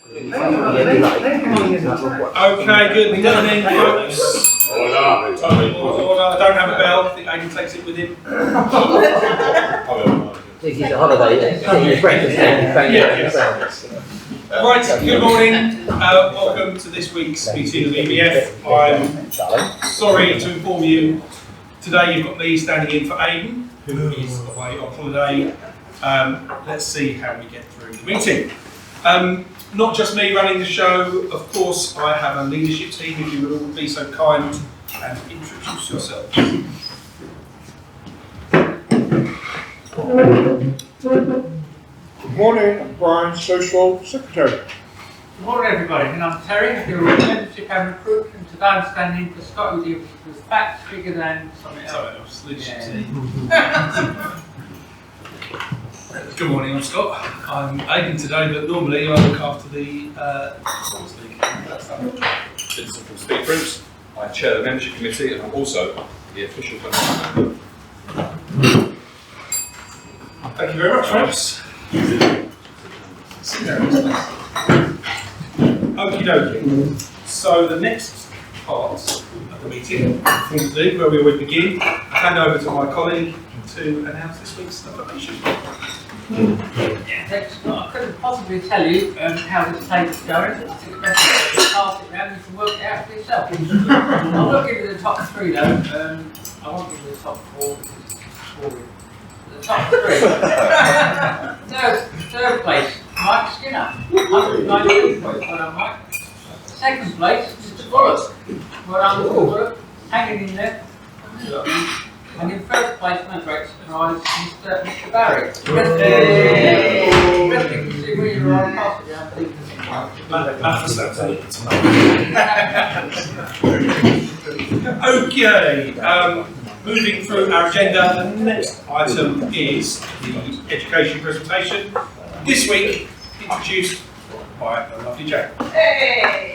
Okay, good morning, folks. Order. I don't have a bell. I think Aidan takes it with him. He's a holiday. He's breakfast. Right, good morning. Welcome to this week's meeting of the EBF. I'm sorry to inform you, today you've got me standing in for Aidan, who is away on holiday. Let's see how we get through the meeting. Not just me running the show, of course I have a leadership team, if you would all be so kind and introduce yourselves. Good morning, I'm Brian, Social Secretary. Good morning everybody, and I'm Terry, your membership and recruit, and today I'm standing for Scott, who deals with facts, figures and something else. Leadership team. Good morning, I'm Scott. I'm Aidan today, but normally I look after the Sports League. Vincent from Speak Groups. I chair the membership committee and I'm also the official member. Thank you very much, folks. Okie dokie. So the next part of the meeting, where we will begin, I hand over to my colleague to announce this week's nomination. Thanks, Scott. I couldn't possibly tell you how this table's going. It's best to pass it around and you can work it out for yourself. I will give you the top three though. I won't give you the top four because it's boring. The top three. Third place, Mike Skinner. 198 points. Well done, Mike. Second place, Mr. Bullock. Well done, Mr. Bullock. Hanging in there. And in first place, my great surprise, Mr. Barry. Rest you can see where you are past it, I believe. Okay, moving through our agenda, the next item is the education presentation. This week, introduced by the lovely Jane. Hey!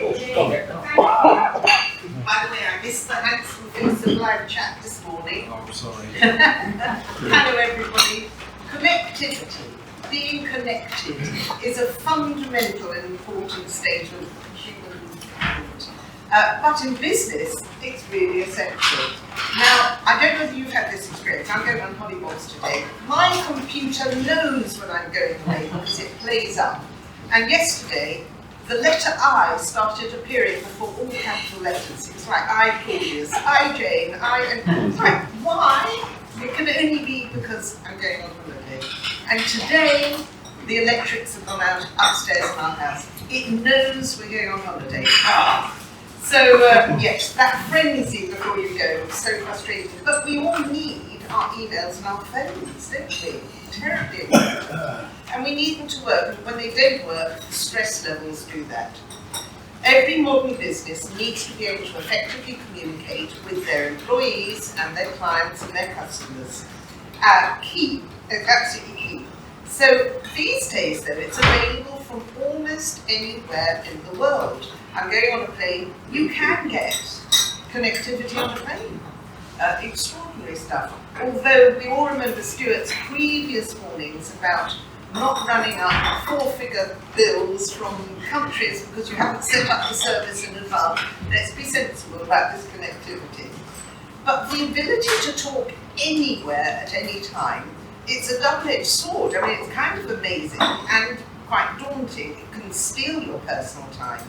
By the way, I missed the handsome face of live chat this morning. Oh, I'm sorry. Hello everybody. Connectivity, being connected, is a fundamental and important state of human development. But in business, it's really essential. Now, I don't know if you've had this experience. I'm going on Hollybobs today. My computer knows when I'm going away because it plays up. And yesterday, the letter I started appearing before all capital letters. It's like I Claudius, I Jane, I, and it's like, why? It can only be because I'm going on holiday. And today, the electrics have gone out upstairs in our house. It knows we're going on holiday. So, yes, that frenzy before you go is so frustrating. But we all need our emails and our phones, don't we? Terribly important. And we need them to work, and when they don't work, the stress levels do that. Every modern business needs to be able to effectively communicate with their employees and their clients and their customers. Key, absolutely key. So these days though, it's available from almost anywhere in the world. I'm going on a plane, you can get connectivity on a plane. Extraordinary stuff. Although we all remember Stuart's previous warnings about not running up four-figure bills from countries because you haven't set up the service in advance. Let's be sensible about this connectivity. But the ability to talk anywhere at any time, it's a double-edged sword. I mean, it's kind of amazing and quite daunting. It can steal your personal time.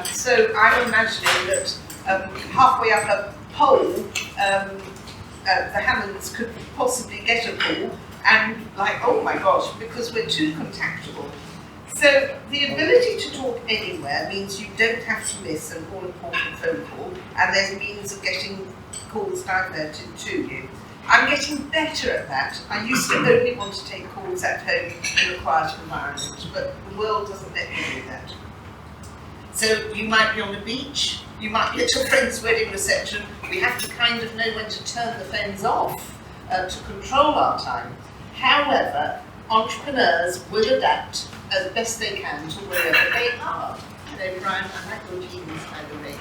So I'm imagining that halfway up a pole, the Hammonds could possibly get a call and like, oh my gosh, because we're too contactable. So the ability to talk anywhere means you don't have to miss an all-important phone call, and there's means of getting calls diverted to you. I'm getting better at that. I used to only want to take calls at home in a quiet environment, but the world doesn't let me do that. So you might be on a beach, you might be at a friend's wedding reception. We have to kind of know when to turn the phones off to control our time. However, entrepreneurs will adapt as best they can to wherever they are. Hello Brian, I like your jeans by the way.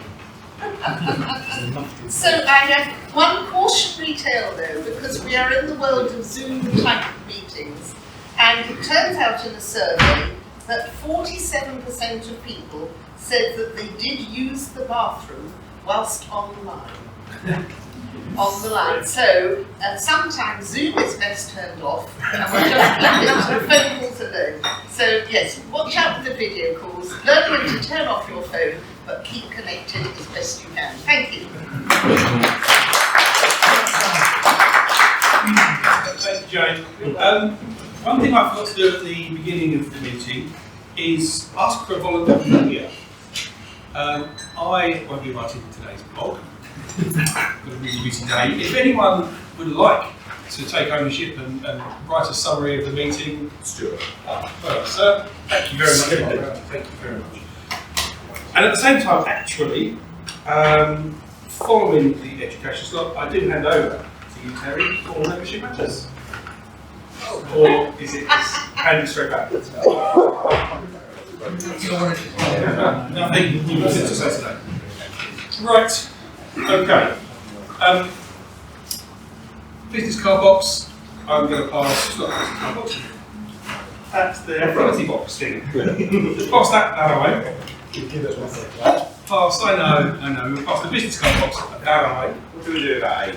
So I have one cautionary tale though, because we are in the world of Zoom type of meetings, and it turns out in a survey that 47% of people said that they did use the bathroom whilst online. On the line. So sometimes Zoom is best turned off and we're just leave phone calls alone. So yes, watch out for the video calls, learn when to turn off your phone, but keep connected as best you can. Thank you. Thank you, Jane. One thing I forgot to do at the beginning of the meeting is ask for a volunteer. I won't be writing today's blog. Got a really busy day. If anyone would like to take ownership and write a summary of the meeting, Stuart. Well, sir, thank you very much. Thank you very much. And at the same time, actually, following the education slot, I do hand over to you, Terry, for membership matters. Or is it just handing straight back? Nothing you wanted to say today. Right. Okay. Business card box. I'm going to pass. Car box. That's the affinity box thing. Pass that away. Pass. I know. We'll pass the business card box that away. What do we do about 8?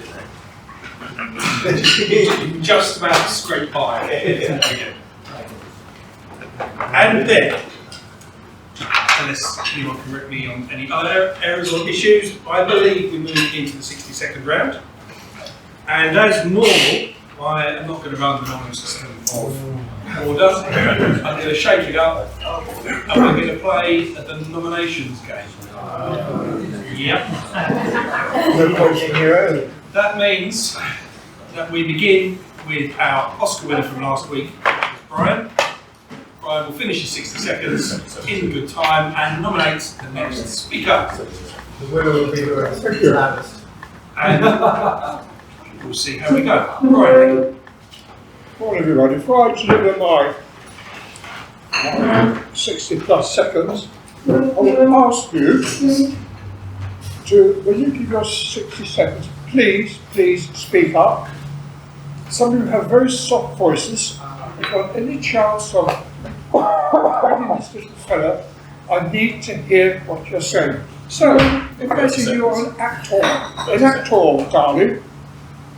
Just about scrape by. And then, unless anyone can correct me on any other errors or issues, I believe we move into the 60-second round. And as normal, I am not going to run the normal system of order. I'm going to shake it up, and we're going to play the nominations game. Yep. No points from your own. That means that we begin with our Oscar winner from last week, Brian. Brian will finish his 60 seconds in good time and nominate the next speaker. The winner will be the And we'll see how we go. Brian, thank you. Morning everybody, before I deliver my 60 plus seconds, I will ask you to, when you give your 60 seconds, please speak up. Some of you have very soft voices. If I've got any chance of finding this little fella, I need to hear what you're saying. So, imagine you're an actor, darling,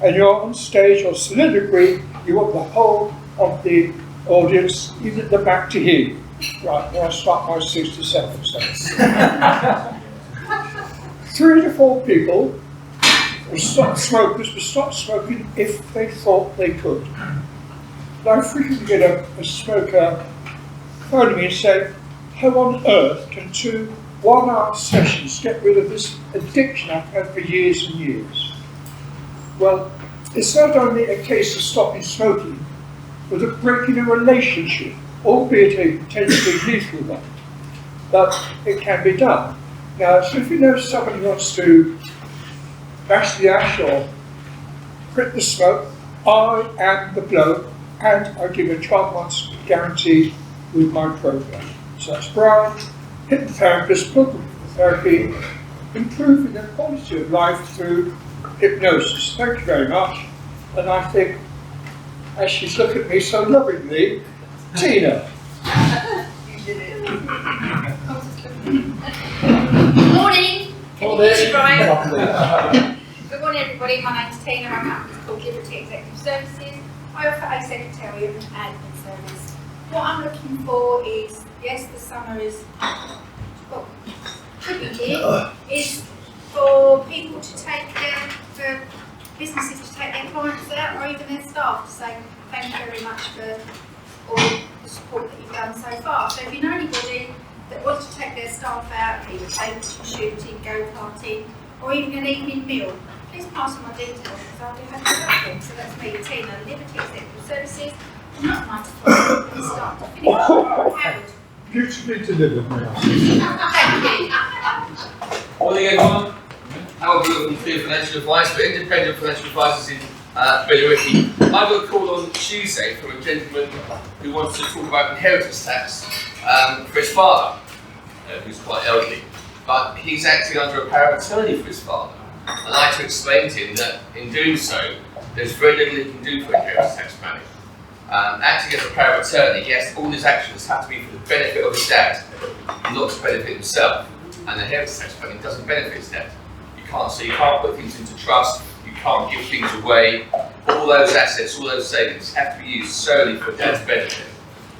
and you're on stage or soliloquy, you want the whole of the audience, even at the back, to hear you. Right, now I start my 60 seconds. 3 to 4 people will stop smokers, will stop smoking if they thought they could. Now I frequently get a smoker phoning me and say, how on earth can 2 one-hour sessions get rid of this addiction I've had for years and years? Well, it's not only a case of stopping smoking, but of breaking a relationship, albeit a potentially lethal one. But it can be done. Now, so if you know somebody wants to bash the ash or quit the smoke, I am the bloke, and I give a 12 months guarantee with my program. So that's Brian, hypnotherapist, local therapy, improving their quality of life through hypnosis. Thank you very much. And I think, as she's looking at me so lovingly, Tina. You did it. Morning. Can you hear me, Brian? Good morning, everybody. My name's Tina. I'm at called Liberty Executive Services. I offer a secretarial and admin service. What I'm looking for is, yes, the summer is, well, could be here, is for people to take for businesses to take their clients out, or even their staff to say thank you very much for all the support that you've done so far. So if you know anybody that wants to take their staff out, either table shooting, go-karting, or even an evening meal, please pass on my details because I do have to help them. So that's me, Tina, Liberty Executive Services, from 9 to 5, from start to finish. Howard. Beautifully delivered, Thank you. Morning everyone. Howard from Free Financial Advice for independent financial advisors in Brentwood. I got a call on Tuesday from a gentleman who wants to talk about inheritance tax for his father, who's quite elderly, but he's acting under a power of attorney for his father. And I had to explain to him that in doing so, there's very little he can do for inheritance tax planning. Acting as a power of attorney, yes, all his actions have to be for the benefit of his dad, not to benefit himself. And the inheritance tax planning doesn't benefit his dad. You can't put things into trust, you can't give things away. All those assets, all those savings have to be used solely for dad's benefit.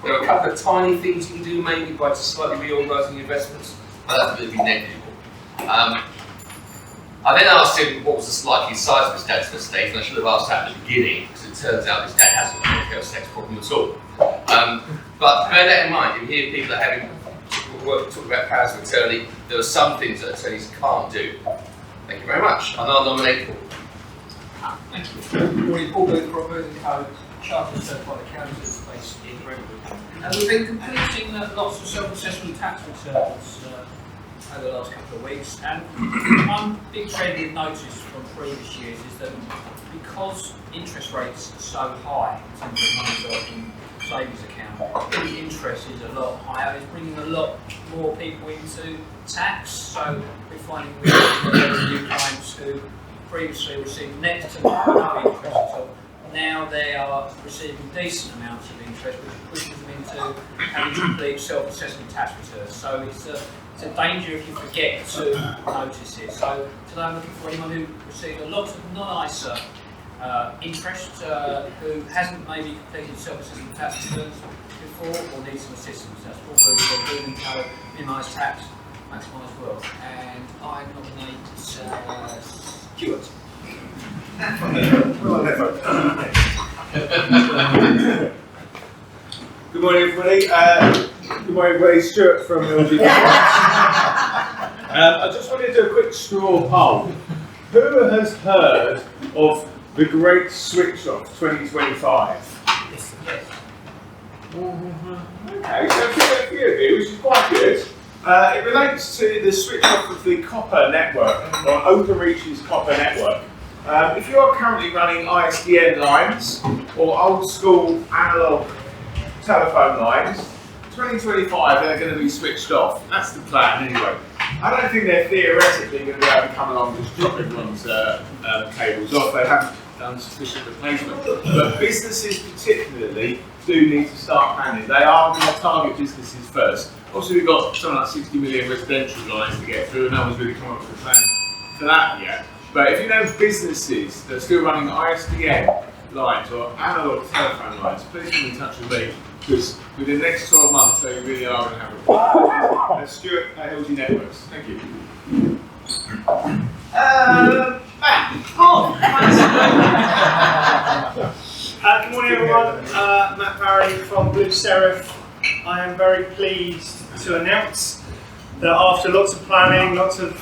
There are a couple of tiny things you can do maybe by just slightly reorganising investments, but that's going to be negligible. I then asked him what was the likely size of his dad's estate, and I should have asked that at the beginning, because it turns out his dad hasn't got an inheritance tax problem at all. But bear that in mind, you hear people are having talk about powers of attorney. There are some things that attorneys can't do. Thank you very much. I now nominate Paul. Thank you. Good morning, Paul Booth, Brentwood & Co. Chartered Certified Accountants based in Brentwood. We've been completing lots of self-assessment tax returns over the last couple of weeks, and one big trend we've noticed from previous years is that because interest rates are so high in terms of money stock and savings account, the interest is a lot higher. It's bringing a lot more people into tax, so we're finding we're getting new clients who previously received next to no interest at all. Now they are receiving decent amounts of interest, which pushes them into having complete self-assessment tax returns. So it's a danger if you forget to notice it. So today I'm looking for anyone who received a lot of non-ISA interest, who hasn't maybe completed self-assessment tax returns before or needs some assistance. That's all very good. Co, minimise tax, maximise wealth. And I nominate Stuart. Good morning, everybody. Good morning, everybody. Stuart from LG. I just wanted to do a quick straw poll. Who has heard of the Great Switch Off 2025? Yes. Okay, so a few of you, which is quite good. It relates to the switch off of the copper network, or Openreach's copper network. If you are currently running ISDN lines or old school analogue telephone lines, 2025 they're going to be switched off. That's the plan anyway. I don't think they're theoretically going to be able to come along and just drop everyone's cables off. They haven't done sufficient replacement. But businesses particularly do need to start planning. They are going to target businesses first. Obviously we've got something like 60 million residential lines to get through and no one's really come up with a plan for that yet. But if you know businesses that are still running ISDN lines or analogue telephone lines, please get in touch with me, because within the next 12 months they really are going to have a problem. That's Stuart at LG Networks. Thank you. Good morning everyone, Matt Barry from Blue Seraph. I am very pleased to announce that after lots of planning, lots of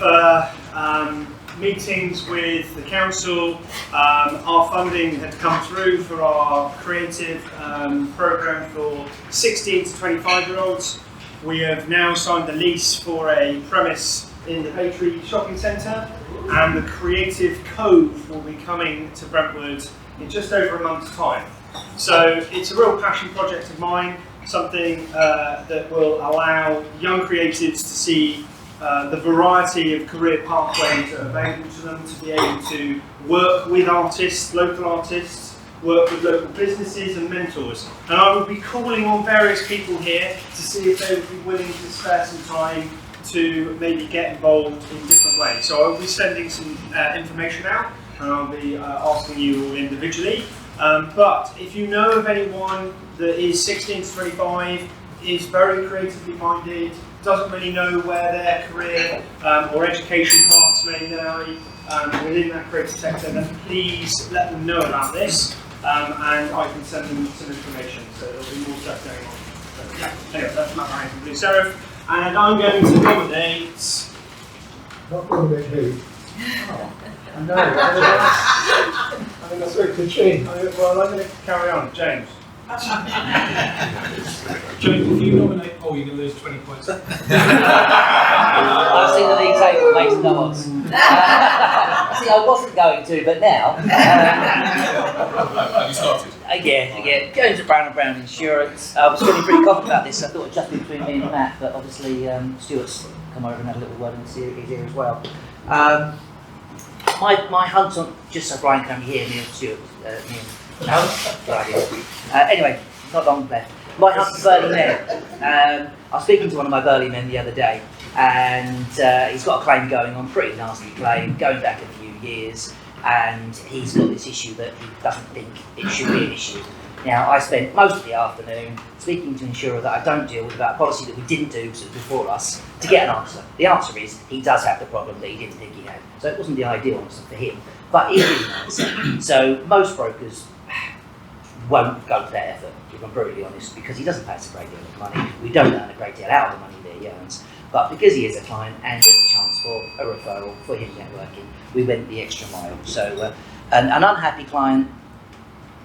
meetings with the council, our funding had come through for our creative programme for 16 to 25 year olds. We have now signed the lease for a premise in the Baytree shopping centre, and the Creative Cove will be coming to Brentwood in just over a month's time. So it's a real passion project of mine, something that will allow young creatives to see the variety of career pathways that are available to them, to be able to work with artists, local artists, work with local businesses and mentors. And I will be calling on various people here to see if they would be willing to spare some time to maybe get involved in different ways. So I will be sending some information out, and I'll be asking you all individually. But if you know of anyone that is 16 to 25, is very creatively minded, doesn't really know where their career or education paths may lie within that creative sector, then please let them know about this, and I can send them some information, so there'll be more stuff going on. So, yeah, anyway, that's Matt Ryan from Blue Seraph, and I'm going to nominate... Not nominate who? Oh, I know. I think I spoke to Chin. Well, I'm going to carry on. James. James, if you nominate Paul, you're going to lose 20 points. I've seen the league table makes no odds. See, I wasn't going to, but now. Have you started? Yeah. Jones at Brown & Brown Insurance. I was feeling pretty confident about this. I thought it'd just be between me and Matt, but obviously Stuart's come over and had a little word in his ear as well. My hunch on, just so Brian can hear me and Stuart, No? Anyway, not long left. My husband's Burley men. I was speaking to one of my Burley men the other day, and he's got a claim going on, pretty nasty claim, going back a few years, and he's got this issue that he doesn't think it should be an issue. Now, I spent most of the afternoon speaking to an insurer that I don't deal with about a policy that we didn't do before us to get an answer. The answer is he does have the problem that he didn't think he had. So it wasn't the ideal answer for him, but it is an answer. So most brokers won't go to that effort, if I'm brutally honest, because he doesn't pay us a great deal of money. We don't earn a great deal out of the money that he earns. But because he is a client and there's a chance for a referral for him networking, we went the extra mile. So an unhappy client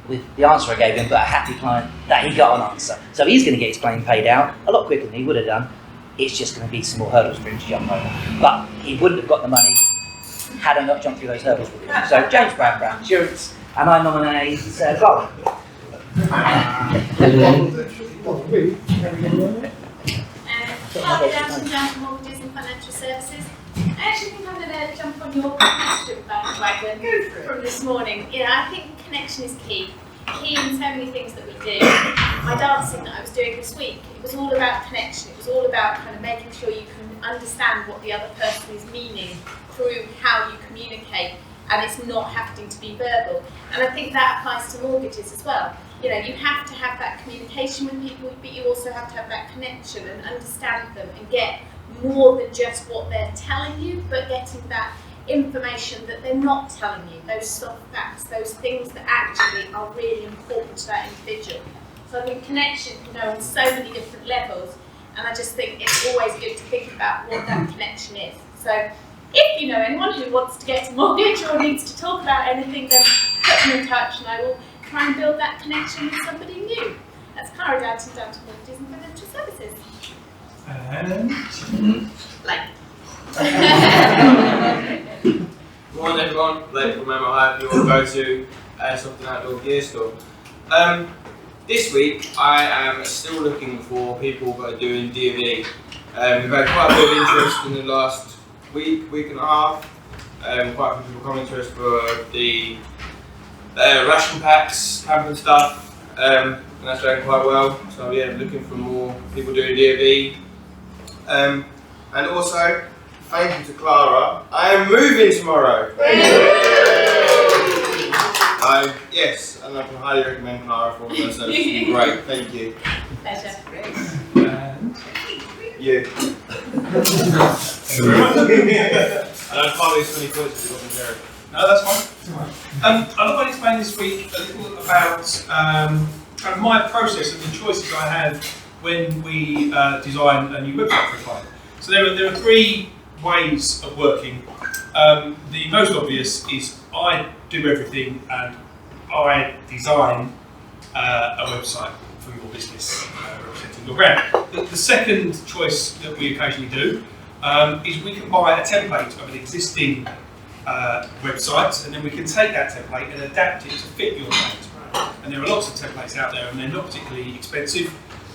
with the answer I gave him, but a happy client that he got an answer. So he's going to get his claim paid out a lot quicker than he would have done. It's just going to be some more hurdles for him to jump over. But he wouldn't have got the money had I not jumped through those hurdles with him. So James Brown Insurance, and I nominate Clara. Hi, good afternoon, down to Mortgages and Financial Services. I actually think I'm going to jump on your connection bandwagon from this morning. I think connection is key in so many things that we do. My dancing that I was doing this week, it was all about connection. It was all about kind of making sure you can understand what the other person is meaning through how you communicate, and it's not having to be verbal. And I think that applies to mortgages as well. You have to have that communication with people, but you also have to have that connection and understand them and get more than just what they're telling you, but getting that information that they're not telling you, those soft facts, those things that actually are really important to that individual. So I think connection can go on so many different levels, and I just think it's always good to think about what that connection is. So if you know anyone who wants to get a mortgage or needs to talk about anything, then put them in touch and I will try and build that connection with somebody new. That's Clara down to Mortgages and Financial Services. And Good morning everyone, Blake from MLI, if you want to go to Airsoft and Outdoor Gear Store. This week I am still looking for people that are doing D&D. We've had quite a bit of interest in the last week and a half. Quite a few people coming to us for the ration packs, camping stuff, and that's going quite well. So yeah, looking for more people doing D&D. And also, thank you to Clara. I am moving tomorrow. Yes, and I can highly recommend Clara for all her services. It's been great. Thank you. Pleasure. and You. And I'm finally 20 points if you wasn't there. no, that's fine. I thought I'd explain this week a little about kind of my process and the choices I have when we design a new website for a client. So there are three ways of working. The most obvious is I do everything and I design a website for your business representing your brand. The second choice that we occasionally do is we can buy a template of an existing website, and then we can take that template and adapt it to fit your brand. And there are lots of templates out there and they're not particularly expensive,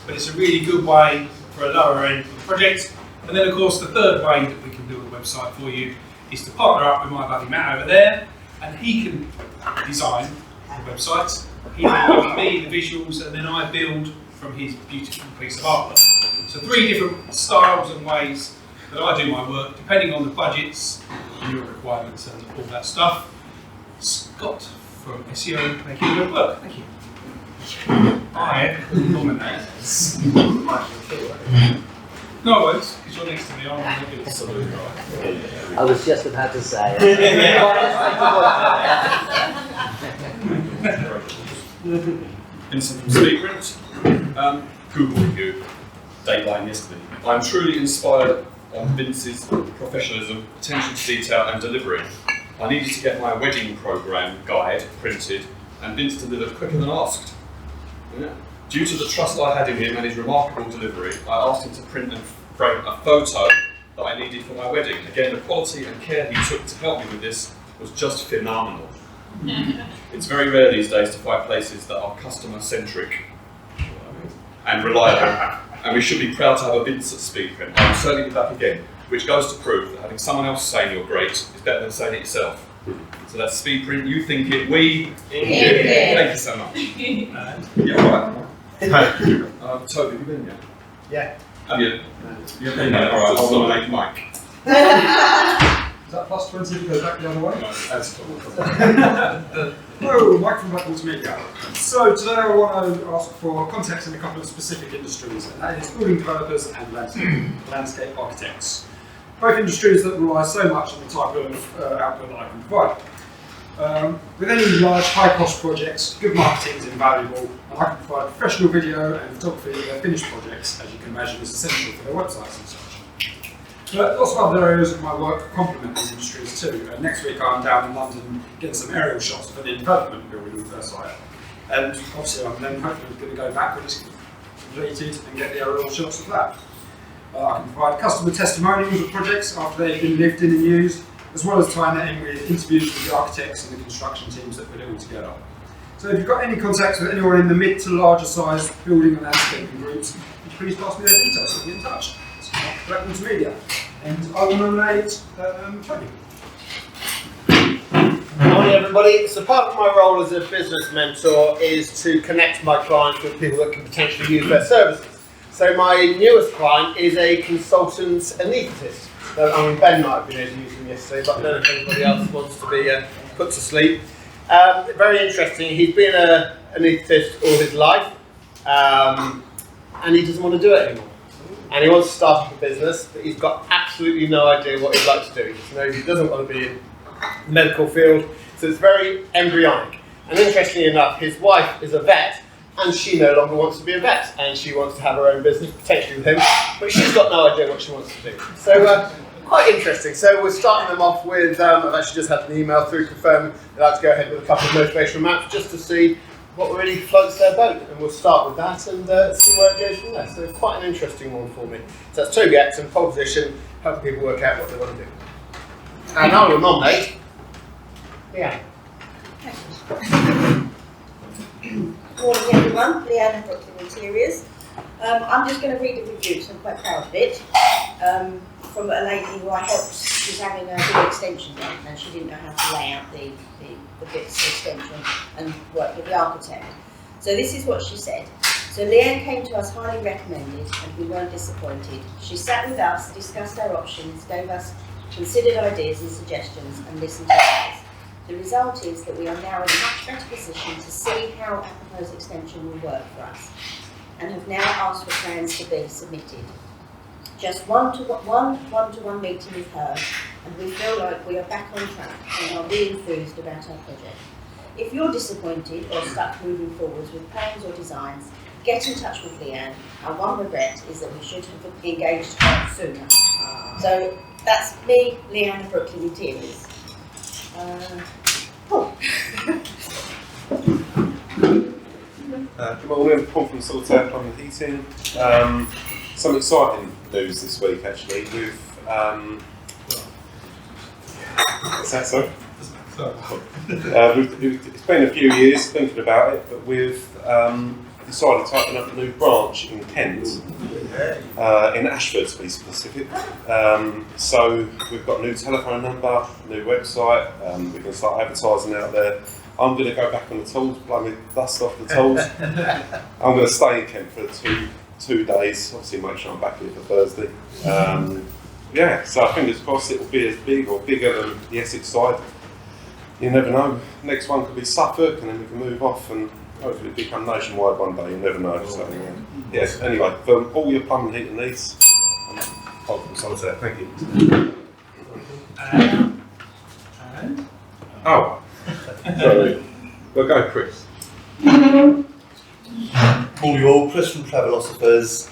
but it's a really good way for a lower end of the project. And then of course the third way that we can build a website for you is to partner up with my buddy Matt over there, and he can design the website. He will give me the visuals and then I build from his beautiful piece of artwork. So three different styles and ways that I do my work, depending on the budgets and your requirements and all that stuff. Scott from SEO Making It Work. Thank you. I nominate. No worries, because you're next to me. I'm going to do absolutely right. I was just about to say. Vincent from Speakrent. Good morning, you. Dateline yesterday. I'm truly inspired on Vince's professionalism, attention to detail and delivery. I needed to get my wedding programme guide printed and Vince delivered quicker than asked. Yeah. Due to the trust I had in him and his remarkable delivery, I asked him to print and frame a photo that I needed for my wedding. Again, the quality and care he took to help me with this was just phenomenal. It's very rare these days to find places that are customer-centric and reliable, and we should be proud to have a Vince at Speedprint. I will certainly be back again, which goes to prove that having someone else saying you're great is better than saying it yourself. So that's speed print, you think it, we. Yeah. Thank you so much. Yeah, all right. Toby, have you been yet? Yeah. Have you? You've been yet? Alright, I'll nominate Mike. Is that plus 20 to go back the other way? No, that's cool. Hello, Mike from Blackpool Media. So today I want to ask for context in a couple of specific industries, and that is building developers and landscape architects. Both industries that rely so much on the type of output that I can provide. With any large, high-cost projects, good marketing is invaluable, and I can provide professional video and photography of their finished projects, as you can imagine is essential for their websites and such. But lots of other areas of my work complement these industries too. Next week I'm down in London getting some aerial shots of an in-development building with their site. And obviously I'm then hopefully going to go back when it's completed and get the aerial shots of that. I can provide customer testimonials of projects after they've been lived in and used, as well as tying that in with interviews with the architects and the construction teams that put it all together. So if you've got any contacts with anyone in the mid to larger size building and landscaping groups, please pass me their details and get in touch. Brentwood Media, and I will nominate Toby. Good morning everybody. So part of my role as a business mentor is to connect my clients with people that can potentially use their services. So my newest client is a consultant anaesthetist. I mean, Ben might have been able to use him yesterday, but I don't know if anybody else wants to be put to sleep. Very interesting. He's been an anaesthetist all his life, and he doesn't want to do it anymore. And he wants to start up a business, but he's got absolutely no idea what he'd like to do. He just knows he doesn't want to be in the medical field, so it's very embryonic. And interestingly enough, his wife is a vet, and she no longer wants to be a vet, and she wants to have her own business, potentially with him, but she's got no idea what she wants to do. So quite interesting. So we're starting them off with, I've actually just had an email through confirming they'd like to go ahead with a couple of motivational maps just to see what really floats their boat, and we'll start with that and see where it goes from there. So quite an interesting one for me. So that's Toby Acton, pole position, helping people work out what they want to do. And I will nominate Leanne. Morning everyone, Leanne and Brooklyn Interiors. I'm just going to read a review because I'm quite proud of it. From a lady who I helped. She's having a big extension done and she didn't know how to lay out the bits of extension and work with the architect. So this is what she said. So Leanne came to us highly recommended and we weren't disappointed. She sat with us, discussed our options, gave us considered ideas and suggestions and listened to ours. The result is that we are now in a much better position to see how our proposed extension will work for us and have now asked for plans to be submitted. Just one-to-one meeting with her, and we feel like we are back on track and are really enthused about our project. If you're disappointed or stuck moving forwards with plans or designs, get in touch with Leanne. Our one regret is that we should have engaged her sooner. So that's me, Leanne and Brooklyn Interiors. Good morning, Paul from Solitaire Plumbing and Heating. Some exciting news this week actually with what's that, sorry? It's been a few years thinking about it, but we've decided to open up a new branch in Kent, in Ashford to be specific. So we've got a new telephone number, new website, we can start advertising out there. I'm going to go back on the tools, blow me dust off the tools. I'm going to stay in Kent for two days, obviously make sure I'm back here for Thursday. Yeah, so fingers crossed it will be as big or bigger than the Essex side. You never know, next one could be Suffolk and then we can move off and hopefully become nationwide one day, you never know. So yes, anyway, for all your plumbing heating needs, I'm from Solitaire, thank you. Oh, sorry, we'll go Chris. Morning all, Chris from Travelosophers.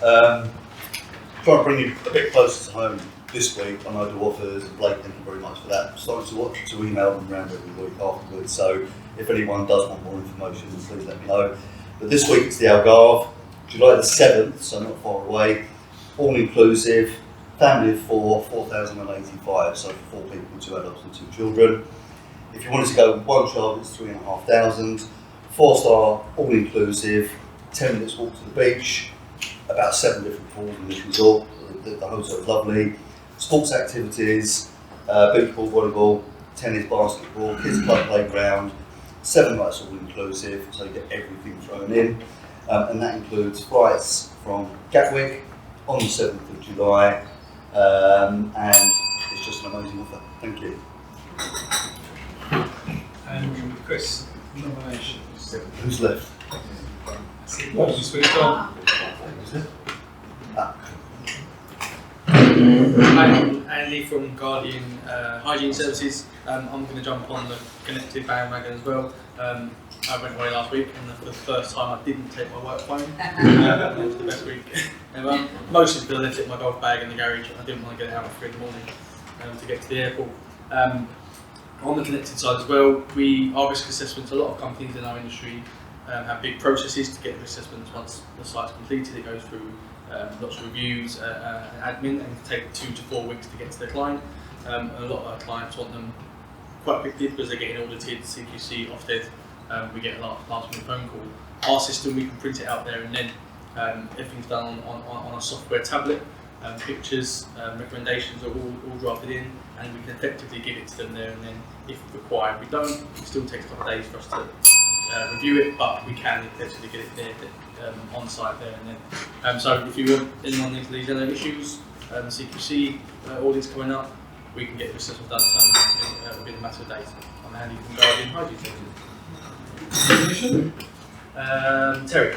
Trying to bring you a bit closer to home this week. I know the authors and Blake, thank you very much for that. Starting to email them around every week afterwards, so if anyone does want more information, then please let me know. But this week it's the Algarve, July the 7th, so not far away, all inclusive, family of 4, 4,085, so for 4 people, 2 adults and 2 children. If you wanted to go with 1 child, it's 3,500, 4-star, all inclusive, 10 minutes walk to the beach, about 7 different pools in this resort. The hotel is lovely. Sports activities, beach ball, volleyball, tennis, basketball, kids club playground, 7 nights all inclusive, so you get everything thrown in. And that includes flights from Gatwick on the 7th of July, and it's just an amazing offer. Thank you. And Chris, nominations. Who's left? What you switched on? I'm Andy from Guardian Hygiene Services. I'm going to jump on the connected bandwagon as well. I went away last week, and for the first time I didn't take my work phone. It was the best week ever. Mostly because I left it in my golf bag in the garage. I didn't want to get it out at 3 in the morning to get to the airport. On the connected side as well, our risk assessments, a lot of companies in our industry have big processes to get the assessments. Once the site's completed, it goes through lots of reviews and admin, and it can take 2 to 4 weeks to get to the client. A lot of our clients want them quite quickly because they're getting audited, CQC, Ofsted. We get a last minute phone call. Our system, we can print it out there, and then everything's done on a software tablet. Pictures, recommendations are all drafted in, and we can effectively give it to them there and then if required. We don't, it still takes a couple of days for us to review it, but we can effectively get it there on site there and then. So if you want anyone needs these other issues, CQC audits coming up, we can get the assessment done within a matter of days. I'm handy from Guardian Hygiene. Terry.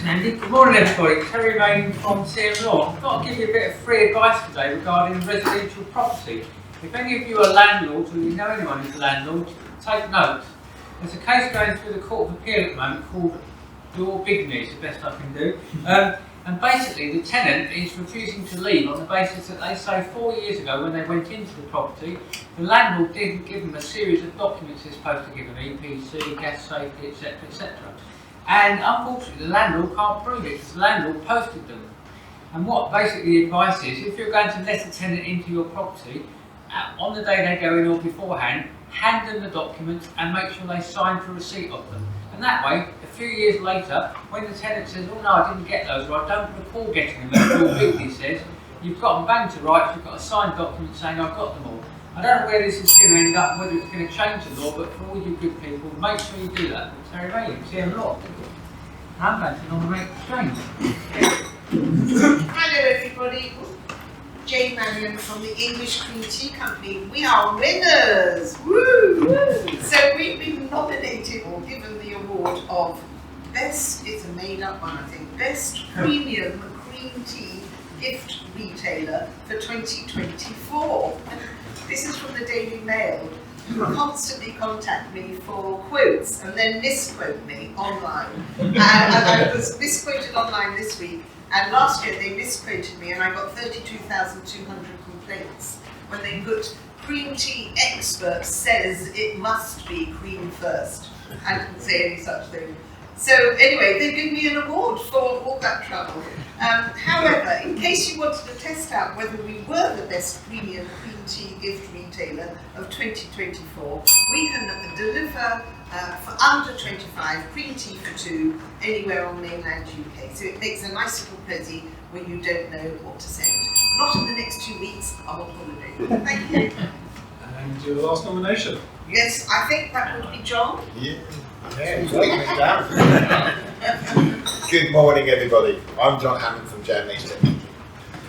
Andy. Good morning everybody, Terry Main from CM Law. I've got to give you a bit of free advice today regarding residential property. If any of you are landlords or you know anyone who's a landlord, take note. There's a case going through the Court of Appeal at the moment called Your Bigamy, is the best I can do. And basically the tenant is refusing to leave on the basis that they say 4 years ago when they went into the property, the landlord didn't give them a series of documents they're supposed to give them, EPC, gas safety, etc, etc. And unfortunately the landlord can't prove it because the landlord posted them. And what basically the advice is, if you're going to let a tenant into your property, on the day they go in or beforehand, hand them the documents and make sure they sign for receipt of them. And that way, a few years later, when the tenant says, oh no, I didn't get those, or I don't recall getting them, as Bill Bigley says, you've got them bang to rights, you've got a signed document saying I've got them all. I don't know where this is going to end up, whether it's going to change the law, but for all you good people, make sure you do that. Terry Rayleigh, CM Law. I'm going to nominate James. Hello everybody, Jane Mannion from the English Green Tea Company. We are winners! Woo! So we've been nominated or given the award of Best, it's a made up one I think, Best Premium Green Tea Gift Retailer for 2024. This is from the Daily Mail, who constantly contact me for quotes and then misquote me online. And I was misquoted online this week, and last year they misquoted me and I got 32,200 complaints when they put cream tea expert says it must be cream first. I didn't say any such thing. So anyway, they gave me an award for all that trouble. However, in case you wanted to test out whether we were the best premium green tea gift retailer of 2024, we can deliver for under 25 green tea for 2 anywhere on mainland UK. So it makes a nice little present when you don't know what to send. Not in the next 2 weeks, I'm on holiday. Thank you. And your last nomination? Yes, I think that would be John. Yeah. Good morning, everybody. I'm John Hammond from Germany.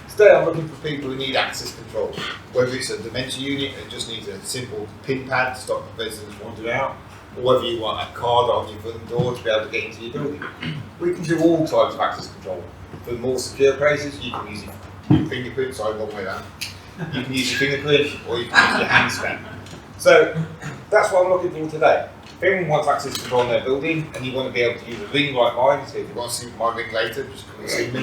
Today I'm looking for people who need access control, whether it's a dementia unit that just needs a simple PIN pad to stop the residents wandering out, or whether you want a card on your front door to be able to get into your building. We can do all types of access control. For the more secure places, you can use your fingerprint, sorry, wrong way around. You can use your fingerprint, or you can use your hand scan. So that's what I'm looking for today. If anyone wants access control in their building and you want to be able to use a ring like mine, so if you want to see my ring later, just come and see me.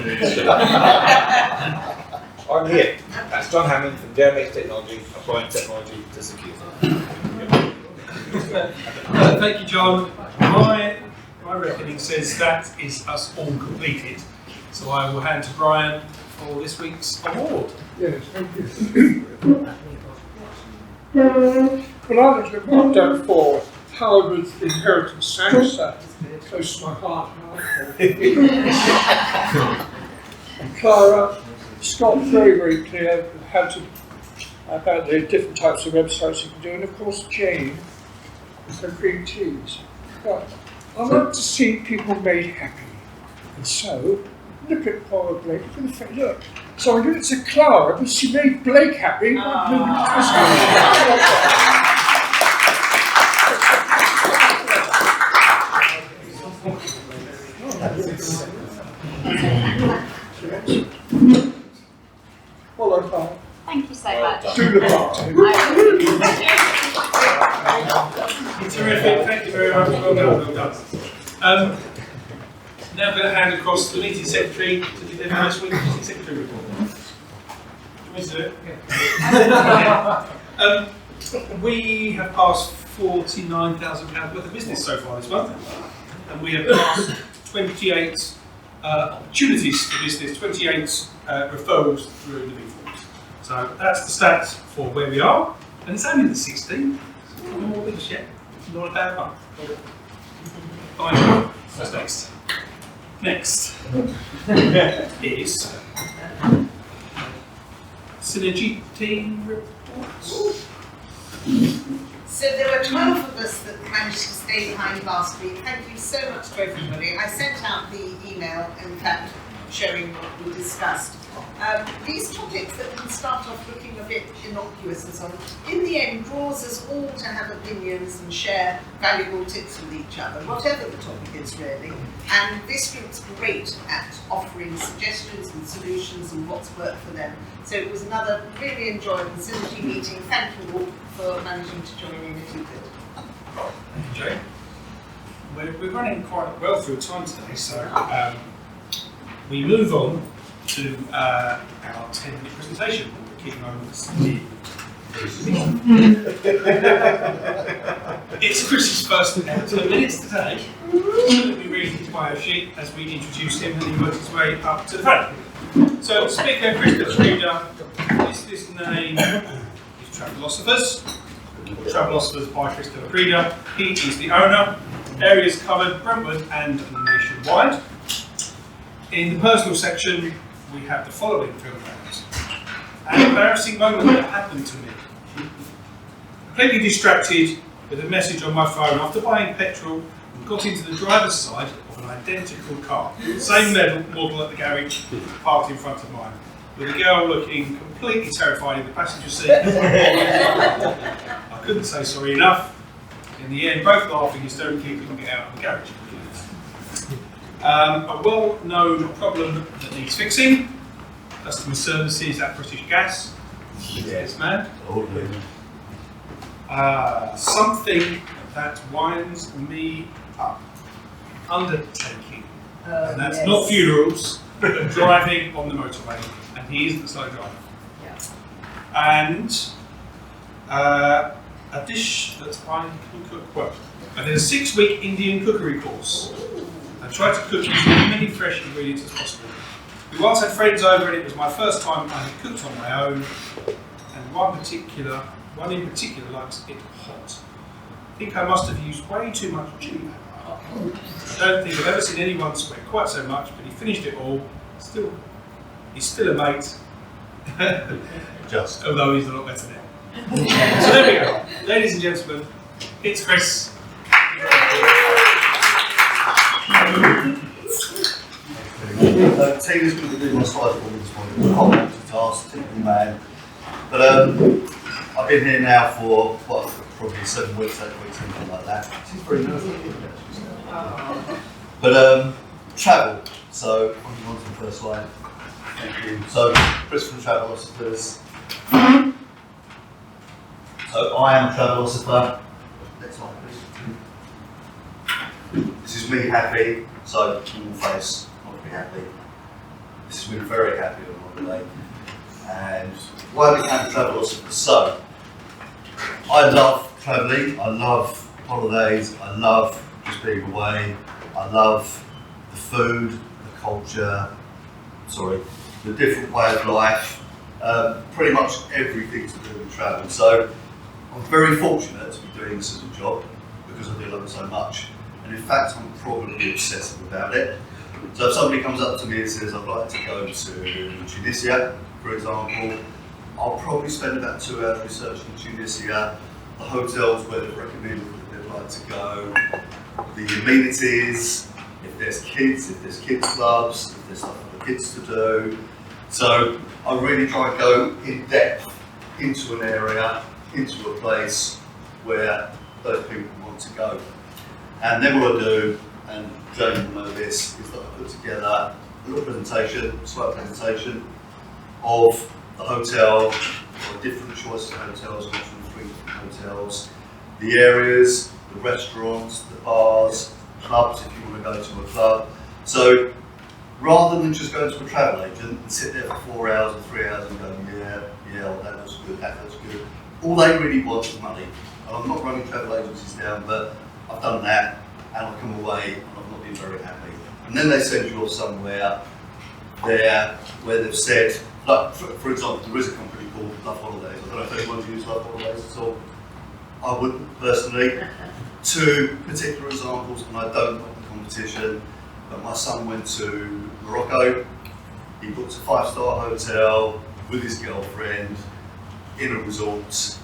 I'm here. That's John Hammond from Germany Technology, applying technology to security. Thank you, John. My reckoning says that is us all completed. So I will hand to Brian for this week's award. Yes, thank you. Well, I've done for Howard's Inheritance Tax, close to my heart. And Clara, Scott, very, very clear how to about the different types of websites you can do, and of course Jane with her green teas. But I like to see people made happy, and so look at Paula Blake. Look. So I did it to Clara, but she made Blake happy. Well done, Clara. Thank you so much. Do the part. Terrific, thank you very much. Well done, well done. Now I'm going to hand across to the meeting secretary to deliver this week's meeting secretary report. Do you want me to do it? We have passed £49,000 worth of business so far this month, and we have passed 28 opportunities for business, 28 referrals through the big forms. So that's the stats for where we are, and it's only the 16th. So no more business yet. Not a bad month. Fine. What's next? Next is Synergy Team Reports. So there were 12 of us that managed to stay behind last week. Thank you so much to everybody. I sent out the email, in fact, showing what we discussed. These topics that can start off looking a bit innocuous and so on, in the end draws us all to have opinions and share valuable tips with each other, whatever the topic is really. And this group's great at offering suggestions and solutions and what's worked for them. So it was another really enjoyable synergy meeting. Thank you all for managing to join in if you could. Thank you, Jane. We're running quite well through time today, so we move on to our 10-minute presentation. We're keeping on with It's Chris's first 10 minutes today. We'll be reading his bio sheet as we introduce him and he works his way up to the front. So, speaker Christopher Prida, his name is Travelosophers. Travelosophers by Christopher Prida. He is the owner. Areas covered Brentwood and nationwide. In the personal section, we have the following film rounds. An embarrassing moment that happened to me. Completely distracted with a message on my phone after buying petrol and got into the driver's side of an identical car. Same model at the garage, parked in front of mine. With a girl looking completely terrified in the passenger seat. I couldn't say sorry enough. In the end, both laughing hysterically, couldn't get out of the garage. A well-known problem that needs fixing. Customer services at British Gas. Yes, man. Something that winds me up. Undertaking. And that's not funerals, but driving on the motorway. And he isn't the slow driver. And a dish that I can cook well. And there's a 6-week Indian cookery course. I tried to cook as many fresh ingredients as possible. We once had friends over and it was my first time I had cooked on my own, and one in particular likes it hot. I think I must have used way too much chili pepper. I don't think I've ever seen anyone sweat quite so much, but he finished it all. He's still a mate. Although he's a lot better now. So there we go. Ladies and gentlemen, it's Chris. Tina's going to do my slide for me this morning. I'm a multitask, typical man. But I've been here now for probably 7 weeks, 8 weeks, something like that. She's pretty nervous. But travel. So I'm on to the first slide. Thank you. So Chris from Travelosophers. So I am a Travelosopher. Next slide, please. This is me happy. So normal face. Happy. This has been very happy on holiday. And why I became a Travelosopher. So I love travelling, I love holidays, I love just being away, I love the food, the culture, the different way of life, pretty much everything to do with travel. So I'm very fortunate to be doing this as a job because I do love it so much. And in fact, I'm probably obsessive about it. So if somebody comes up to me and says, I'd like to go to Tunisia, for example, I'll probably spend about 2 hours researching Tunisia, the hotels where they've recommended that they'd like to go, the amenities, if there's kids clubs, if there's stuff for the kids to do. So I really try and go in depth into an area, into a place where those people want to go. And then what I do, and Jane will know this, is that I put together a little presentation, slide presentation of the hotel, or different choices of hotels, 3 different hotels, the areas, the restaurants, the bars, clubs if you want to go to a club. So rather than just going to a travel agent and sit there for 4 hours or 3 hours and go, yeah, well, that looks good, that looks good. All they really want is money. And I'm not running travel agencies down, but I've done that and I've come away and I've not been very happy. And then they send you off somewhere there where they've said, like, for example, there is a company called Love Holidays. I don't know if anyone's used Love Holidays at all. I wouldn't personally. 2 particular examples, and I don't know the competition, but my son went to Morocco. He booked a 5-star hotel with his girlfriend in a resort,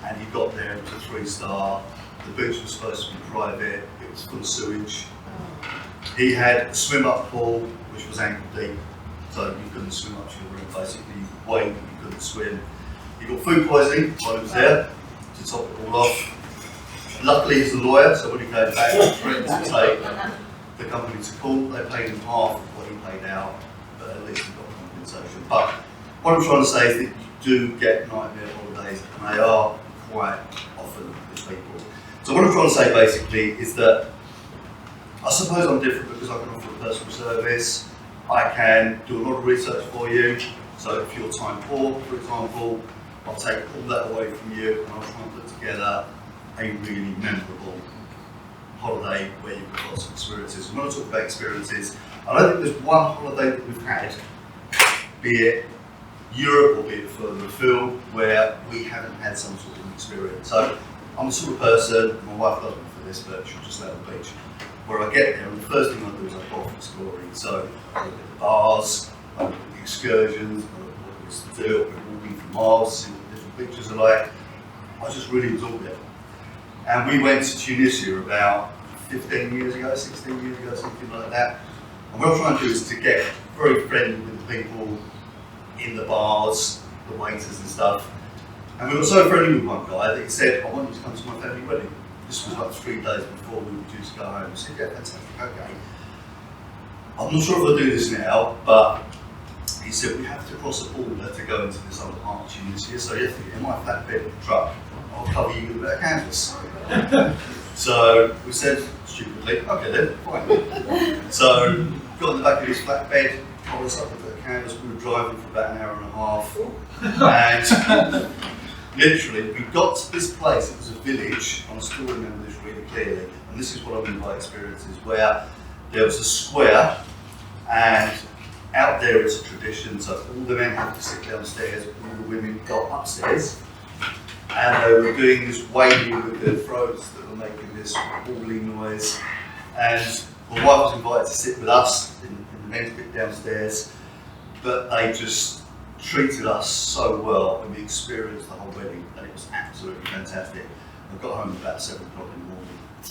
and he got there, it was a 3-star. The beach was supposed to be private, it was full of sewage. He had a swim-up pool, which was ankle deep, so you couldn't swim up to your room basically. You could wade, but you couldn't swim. He got food poisoning while he was there, to top it all off. Luckily he's a lawyer, so when he came back, he threatened to take the company to court. They paid him half of what he paid out, but at least he got compensation. But what I'm trying to say is that you do get nightmare holidays, and they are quite often with people. So what I'm trying to say basically is that I suppose I'm different because I can offer a personal service. I can do a lot of research for you. So if you're time poor, for example, I'll take all that away from you and I'll try and put together a really memorable holiday where you've got lots of experiences. And when I talk about experiences, I don't think there's one holiday that we've had, be it Europe or be it further afield, where we haven't had some sort of experience. So I'm the sort of person, my wife loves me for this, but she'll just lay on the beach, where I get there and the first thing I do is I go off exploring. So I look at the bars, I look at the excursions, I look at what there is to do, I'm walking for miles, see what the different beaches are like. I just really absorb it. And we went to Tunisia about 15 years ago, 16 years ago, something like that. And what I'm trying to do is to get very friendly with the people in the bars, the waiters and stuff. And we got so friendly with one guy that he said, I want you to come to my family wedding. This was like 3 days before we were due to go home. I said, yeah, fantastic, okay. I'm not sure if I'll do this now, but he said, we have to cross a border to go into this other part of Tunisia, so you have to get in my flatbed truck. I'll cover you with a bit of canvas. So we said, stupidly, okay then, fine. So got in the back of his flatbed, covered us up with a bit of canvas. We were driving for about an hour and a half. And literally, we got to this place, it was a village, and I still remember this really clearly, and this is what I mean by experiences, where there was a square, and out there it's a tradition, so all the men have to sit downstairs, all the women go upstairs, and they were doing this waving with their throats that were making this bawling noise, and my wife was invited to sit with us in the men's bit downstairs, but they just treated us so well, and we experienced the whole wedding, and it was absolutely fantastic. I got home about 7 o'clock in the morning.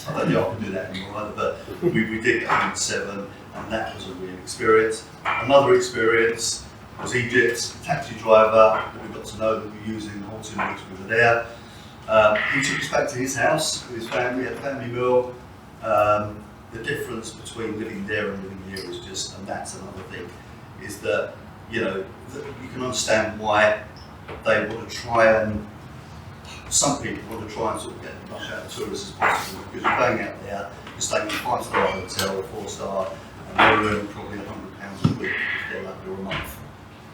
I don't know if I can do that anymore either, but we did get home at 7, and that was a real experience. Another experience was Egypt, taxi driver that we got to know that we were using the whole 2 weeks we were there. He took us back to his house with his family, had a family meal. The difference between living there and living here is just, and that's another thing, is that, you know, you can understand why they want to try and, some people want to try and sort of get as much out of tourists as possible, because you're going out there, you're staying in a 5-star hotel, 4-star, and they're earning probably £100 a week if they're lucky, or a month.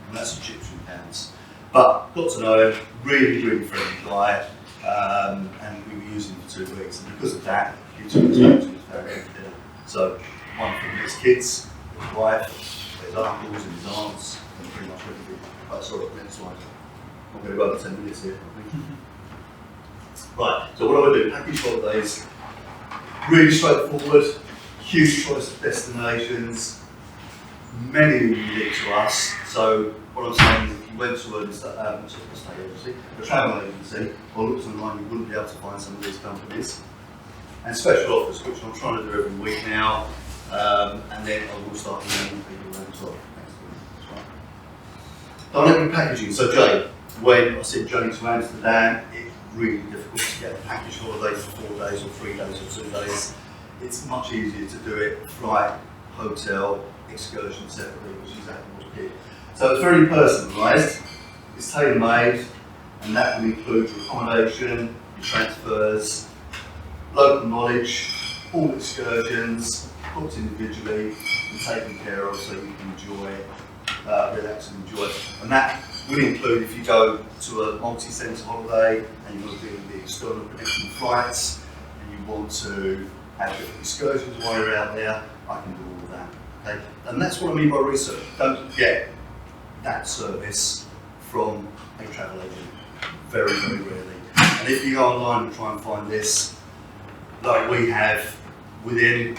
And that's Egyptian pounds. But got to know him, really, really friendly guy, and we were using him for 2 weeks, and because of that, he took us back to his family for dinner. So, one from his kids, his wife, his uncles and his aunts, and pretty much everything. Right, sorry, next slide. I'm going to go over 10 minutes here, I think. Right, so what do I do? Package holidays, really straightforward, huge choice of destinations, many unique to us. So what I'm saying is, if you went to a travel agency, or looked online, you wouldn't be able to find some of these companies. And special offers, which I'm trying to do every week now, and then I will start emailing people around as well. Dynamic packaging. So Jay, when I sent Johnny to Amsterdam, it's really difficult to get a package holiday for 4 days or 3 days or 2 days. It's much easier to do it flight, hotel, excursion separately, which is exactly what we did. So it's very personalised, it's tailor-made, and that will include your accommodation, your transfers, local knowledge, all excursions, booked individually and taken care of so you can enjoy it, relax and enjoy it. And that will include if you go to a multi-centre holiday and you want to do the external connection flights and you want to have different excursions while you're out there, I can do all of that. Okay? And that's what I mean by research. Don't get that service from a travel agent. Very, very rarely. And if you go online and try and find this, like we have, within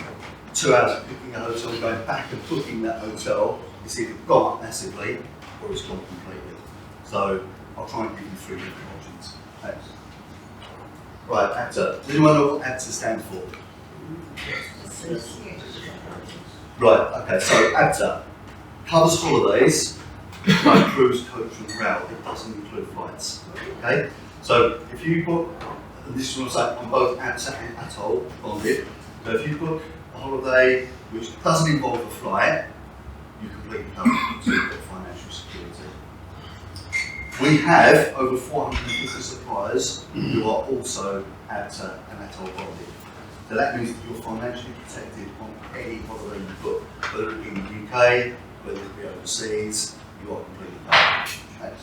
2 hours of picking a hotel, going back and booking that hotel, it's either gone up massively or it's gone completely. So I'll try and give you 3 different options. Thanks. Right, ABTA. Does anyone know what ABTA stands for? Right, okay, so ABTA covers holidays, no cruise, coach and rail. It doesn't include flights. Okay? So if you book, and this is what I'm saying, on both ABTA and ATOL bonded, so if you book a holiday which doesn't involve a flight, you completely cover it, so you've got financial security. We have over 450 suppliers who are also ABTA and ATOL bonded. So that means that you're financially protected on any holiday you book, whether it be in the UK, whether it be overseas, you are completely covered. Thanks.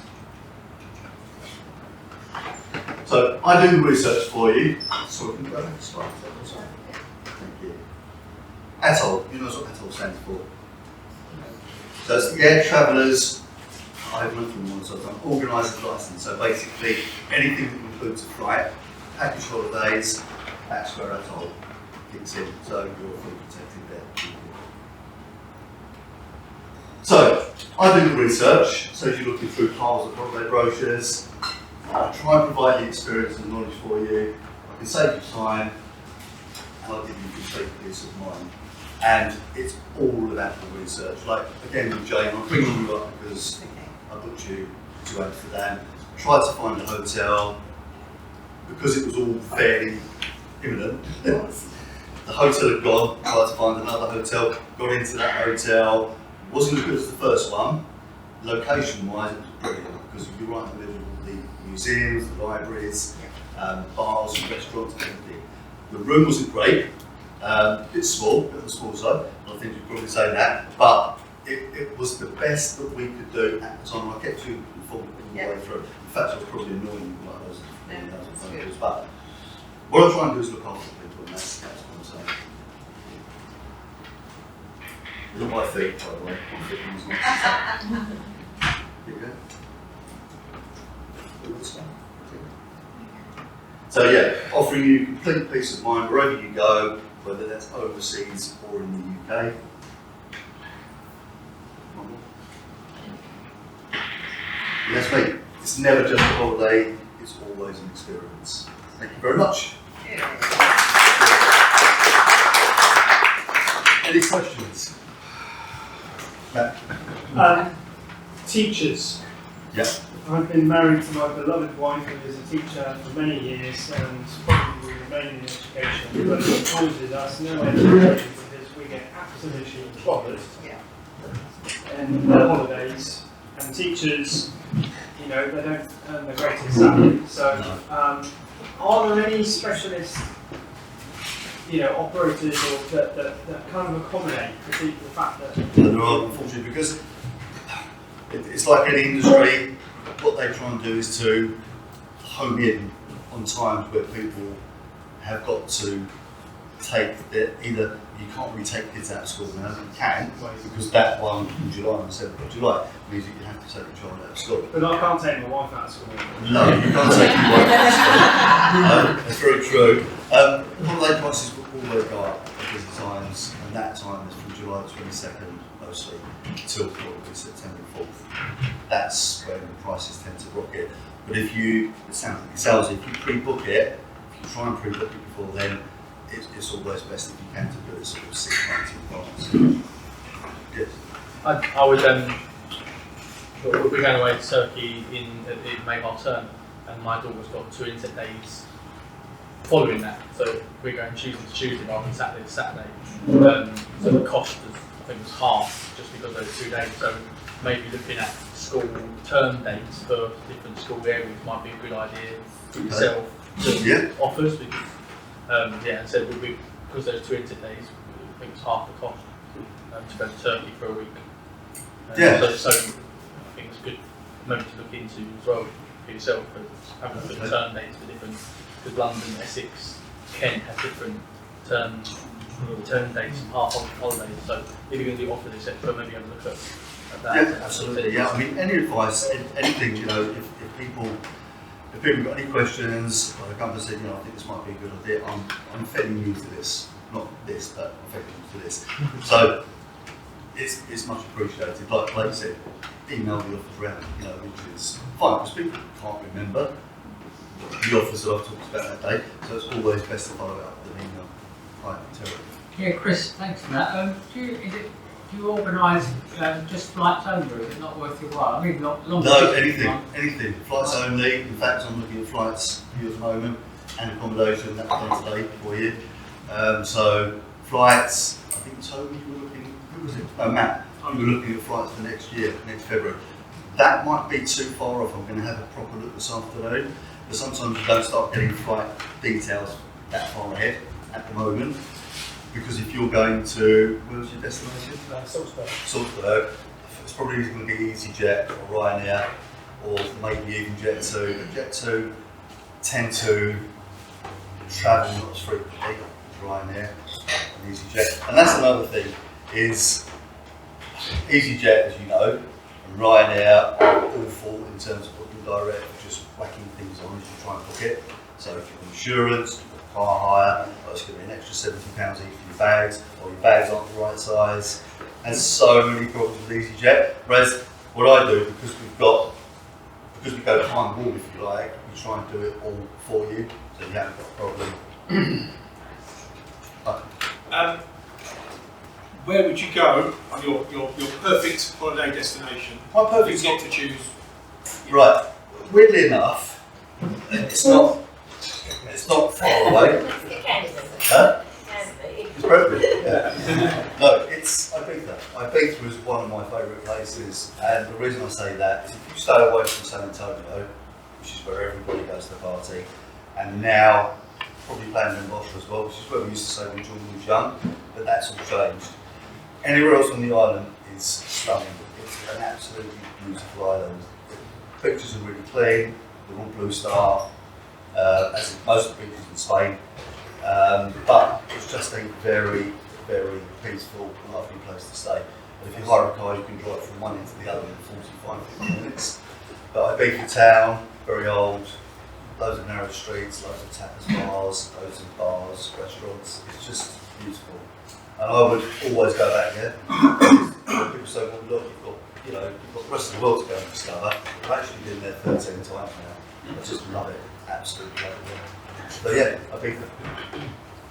So I do the research for you. So we can go next slide. Thank you. ATOL, you know what ATOL stands for? So it's the Air Travellers, I've learned from one, so it's an organiser's licence. So basically anything that includes a flight, package holidays, that's where ATOL kicks in, so you're fully protected there. So, I do the research, so as you're looking through piles of holiday brochures, I try and provide the experience and knowledge for you, I can save you time, and I'll give you complete peace of mind. And it's all about the research. Like, again with Jane, I'm bringing you up because I booked you to Amsterdam, tried to find a hotel, because it was all fairly imminent. The hotel had gone, tried to find another hotel, got into that hotel, wasn't as good as the first one. Location wise, it was brilliant because you're right in the middle of the museums, the libraries, bars and restaurants and everything. The room wasn't great, a bit small, bit on the small side, I think you'd probably say that, but it was the best that we could do at the time. I kept you informed all the way through. In fact, I was probably annoying you like those phone calls, but what I'm trying to do is look after people, and that's what I'm saying. Not my feet, by the way. My feet is not. Here you go. So yeah, offering you complete peace of mind wherever you go, whether that's overseas or in the UK. Yes, mate. It's never just a holiday, it's always an experience. Thank you very much. Any questions? Matt? Teachers. Yeah. I've been married to my beloved wife who is a teacher for many years and probably will remain in education, but it causes us no end of worry because we get absolutely clobbered in the holidays, and teachers, you know, they don't earn the greatest salary. So, are there any specialist, you know, operators or that kind of accommodate the fact that? There are, unfortunately, because it's like any industry. What they try and do is to hone in on times where people have got to take either you can't really take kids out of school now, you can, because that one in July, on the 7th of July, means that you have to take a child out of school. But I can't take my wife out of school. No, you can't take your wife out of school. That's very true. Holiday prices will always go up because of times, and that time is from July July 22nd, mostly, till probably September 4th. That's when the prices tend to rocket. But if you, it sounds like if you pre-book it, if you try and pre-book it before then, it's always best if you can to do it sort of 6 months in advance. Yes. I would, we're going away to Turkey in May half term, and my daughter's got 2 inset days following that. So we're going Tuesday to Tuesday rather than Saturday to Saturday. So the cost, I think, was half just because of those 2 days. So maybe looking at school term dates for different school areas might be a good idea for yourself to offers, because so because those 2 inset days, I think it's half the cost to go to Turkey for a week. So I think it's good maybe to look into as well for yourself, having a look at term dates for different, because London, Essex, Kent have different term dates and half holidays. So if you're going to do offers, etc., maybe have a look at that. Yeah, absolutely. Yeah, I mean, any advice, anything, you know, if people have got any questions, or they come and say, you know, I think this might be a good idea. I'm fairly new to this, not this, but I'm fairly new to this. So it's much appreciated. Like you said, email the offers around, you know, which is fine because people can't remember the offers that I've talked about that day. So it's always best to follow up with an email. Right, terrible. Yeah, Chris, thanks for that. Do you organise just flights only, or is it not worth your while? I mean, long no, anything. Flights only. In fact, I'm looking at flights for you at the moment and accommodation that I've done today for you. So flights. I think Toby, you were looking. Who was it? Oh, Matt. You were looking at flights for next year, next February. That might be too far off. I'm going to have a proper look this afternoon. But sometimes you don't start getting flight details that far ahead at the moment. Because if you're going to, where's your destination? Salzburg. Salzburg. It's probably going to be EasyJet or Ryanair, or maybe even Jet2. But Jet2 tend to travel not as frequently as Ryanair and EasyJet. And that's another thing, is EasyJet, as you know, and Ryanair are awful in terms of booking direct, just whacking things on as you try and book it. So if you've got insurance, you've got car hire, it's going to be an extra £70 each for your bags, or your bags aren't the right size. And so many problems with EasyJet. Whereas what I do, because we go behind the wall, if you like, we try and do it all for you, so you haven't got a problem. Where would you go on your perfect holiday destination? My perfect. You've got to choose. Right. Weirdly enough, it's not far away. Huh? It's Brentwood. Yeah. No, it's Ibiza. Ibiza is one of my favourite places, and the reason I say that is if you stay away from San Antonio, which is where everybody goes to the party, and now probably playing in Boston as well, which is where we used to say when Jordan was young, but that's all changed. Anywhere else on the island is stunning. It's an absolutely beautiful island. The pictures are really clean, they're all Blue Star, as in most of the beaches in Spain. But it's just a very, very peaceful, lovely place to stay. And if you hire a car, you can drive from one end to the other in 45-50 minutes. But Ibiza town, very old, loads of narrow streets, loads of tapas bars, loads of bars, restaurants. It's just beautiful. And I would always go back there. People say, well, look, you've got the rest of the world to go and discover. I've actually been there 13 times now. I just love it, absolutely love it. So yeah, I think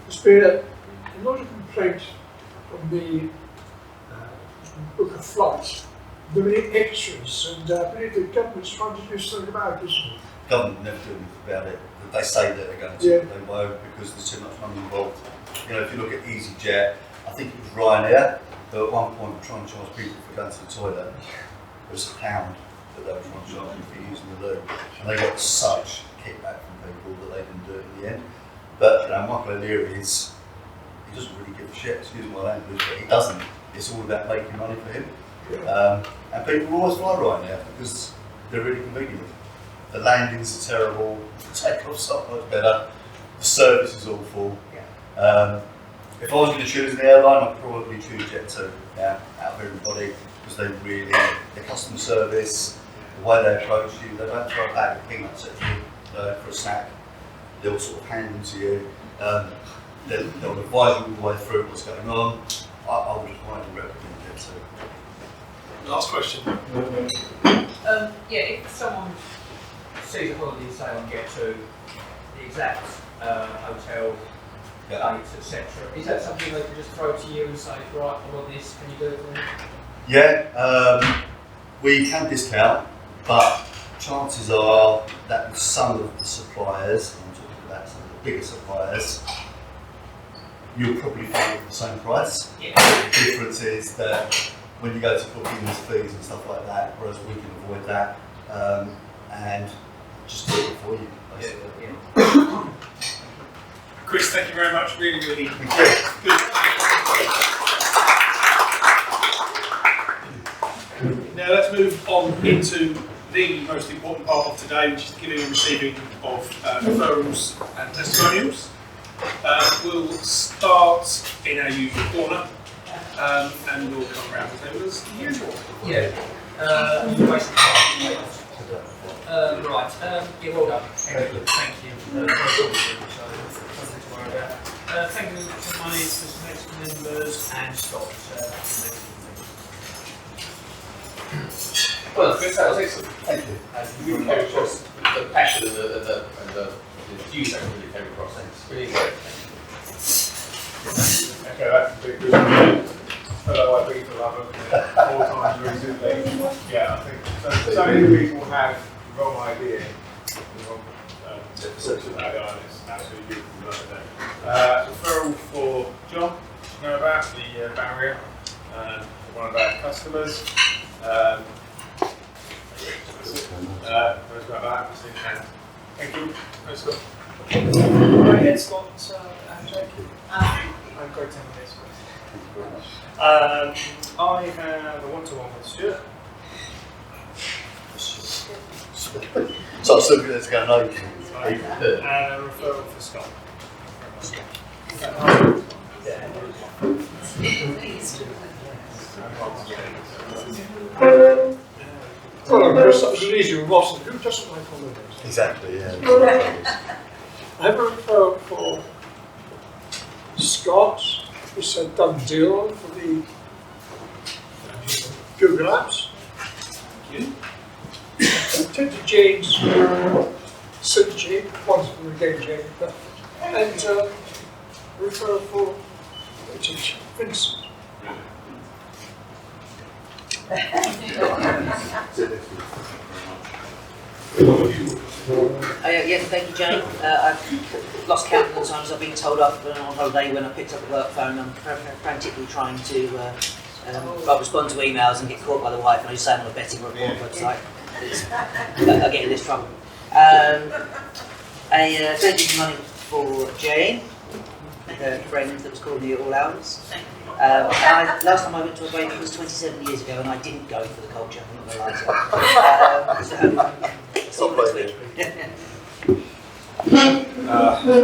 there's been a lot of complaint from the book of flights, the many extras, and I believe the government's trying to do something about it, isn't it? Government never do anything about it. They say that they're going to, but they won't because there's too much money involved. You know, if you look at EasyJet, I think it was Ryanair, but at one point were trying to charge people for going to the toilet. It was £1 that they were trying to charge you for using the loo. And they got such kickback from people that they didn't do it in the end. But you know, Michael O'Leary he doesn't really give a shit, excuse my language, but he doesn't. It's all about making money for him. And people will always fly Ryanair because they're really convenient. The landings are terrible, the takeoff's not much better, the service is awful. If I was going to choose an airline, I'd probably choose Jet2 now, out of everybody, because their customer service, the way they approach you, they don't throw a bag of peanuts at you for a snack. They'll sort of hand them to you. They'll advise you all the way through what's going on. I would highly Last question. Yeah, if someone sees a holiday sale and get to the exact hotel, dates, etc., is that something they can just throw to you and say, right, I want this, can you do it for me? Yeah, we can discount, but chances are that with some of the suppliers, I'm talking about some of the bigger suppliers, you'll probably find the same price. Yeah. The difference is that when you go to bookings, fees and stuff like that, whereas we can avoid that and just do it for you, basically. Yeah. Chris, thank you very much. Really, really good. Now let's move on into the most important part of today, which is the giving and receiving of referrals and testimonials. We'll start in our usual corner, and we'll come around the table as usual. Yeah. Right. Yeah, well done. Excellent. Thank you. Nothing to worry about. Thank you for money for some extra members and stocks. Well, Chris, that was excellent. Thank you. You really came across the passion and the enthusiasm really came across. It's really great. Okay, that's a big good. Hello, I think I'll have it 4 times recently. Yeah, I think so many people have the wrong idea. Talks about it, and it's absolutely beautiful. Referral for John, you know about the barrier, one of our customers. Knows about that. Thank you. Let's go. Right, it's got Jake. I've got 10 minutes. I have a one-to-one with Stuart. So I'm still going to go no. And a referral for Scott. Well, Chris, that was an easy one, wasn't it? Who doesn't like holidays? Exactly, yeah. I have a referral for Scott. It's a done deal for the Google Apps. Tend to James, Synergy, one's from the game Jane, and referral for Vincent. Yeah, thank you, Jane. I've lost count of the times I've been told off on holiday when I picked up the work phone. I'm frantically trying to respond to emails and get caught by the wife, and I just say I'm on a betting report website. I get in this trouble. Thank you for money for Jane, her friend that was calling me at all hours. Last time I went to a break was 27 years ago, and I didn't go for the culture. I'm not going to lie to you. See you next week.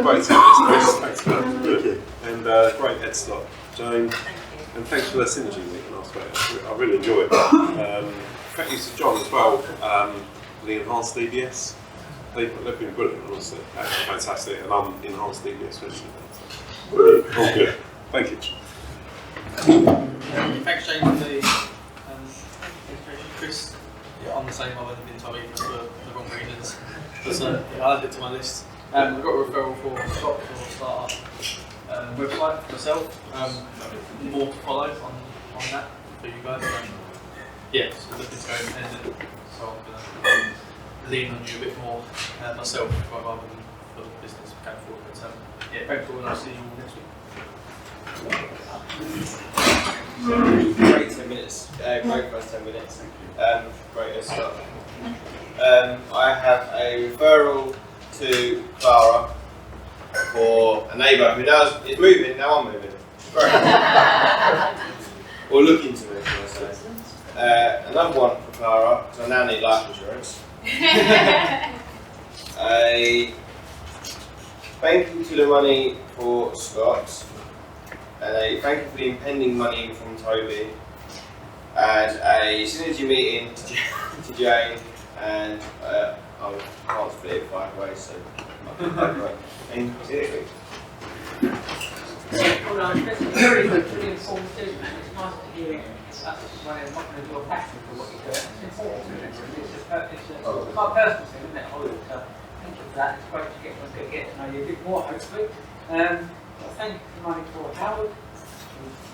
Great service, Chris. Thanks for that. Thank you. And great head start, Jane. And thanks for the synergy week last week. I really enjoyed it. Thank you to John as well for the enhanced DBS. They've been brilliant, honestly. Fantastic. And I'm enhanced DBS recently. All good. Thank you. Thanks, James, for the information. Chris, yeah, I'm the same. I've only been told even for the wrong reasons. But I added it to my list. We've got a referral for Scott for startup website for myself. More to follow on that for you guys. Yeah, so looking to go independent. So I'm going to lean on you a bit more myself rather than for the business going forward. But yeah, thanks for all, and I'll see you all next week. Great 10 minutes. Great first 10 minutes. Great start. I have a referral to Clara for a neighbour who now is moving. Now I'm moving. Or looking to move, should I say. Another one for Clara, because I now need life insurance. A thank you to the money for Scott. And a thank you for the impending money in from Toby, and a synergy meeting to Jane, and I can't split it 5 ways, so and see you next week. Well done, that's very good, really informative. It's nice to hear that's when I'm not going to do a passion for what you're doing. It's important to everybody. It's my personal thing, isn't it, Hollywood? So thank you for that. It's great to get to know you a bit more, hopefully. Thank you for money for Howard.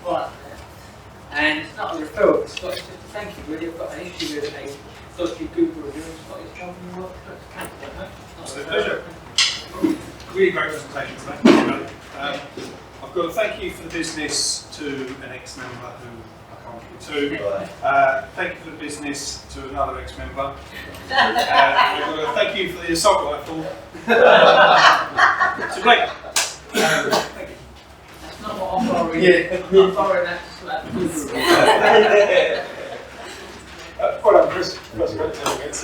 Right. And it's not a referral, it's just a thank you, really. I've got an issue with a dodgy Google review and it's got his job in the work. Thank you very much. It's a pleasure. Really great presentation today. I've got a thank you for the business to an ex-member who I can't give to. Thank you for the business to another ex-member. I've got a thank you for the assault rifle to Blake. Thank you. That's not what I'm borrowing. I'm borrowing that to slap Google review. Well done, Chris. That's great. It's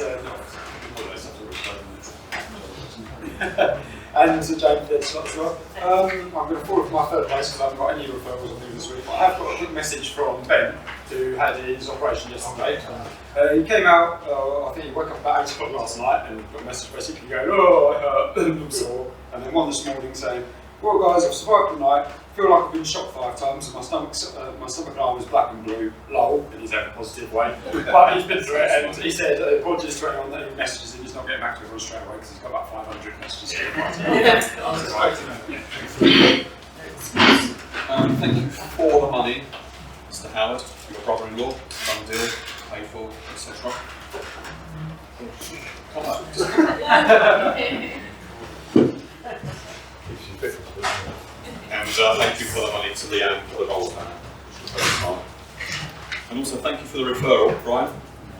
and to James for this as well. I'm going to forward for my third place because I haven't got any referrals on me this week. But I have got a quick message from Ben, who had his operation yesterday. He came out, I think he woke up about 8 o'clock last night and got a message basically going, "Oh, I hurt, I'm sore." And then one this morning saying, "Well guys, I've survived the night, feel like I've been shot 5 times and my stomach arm is black and blue, lol," in his own positive way. But he's been through it and he said, apologies to anyone that messages him, he's not getting back to everyone straight away because he's got about 500 messages. Thank you for the money, Mr. Howard, your brother-in-law, done deal, paid for, etc. And thank you for the money to Leanne for the gold plan. And also thank you for the referral, Brian.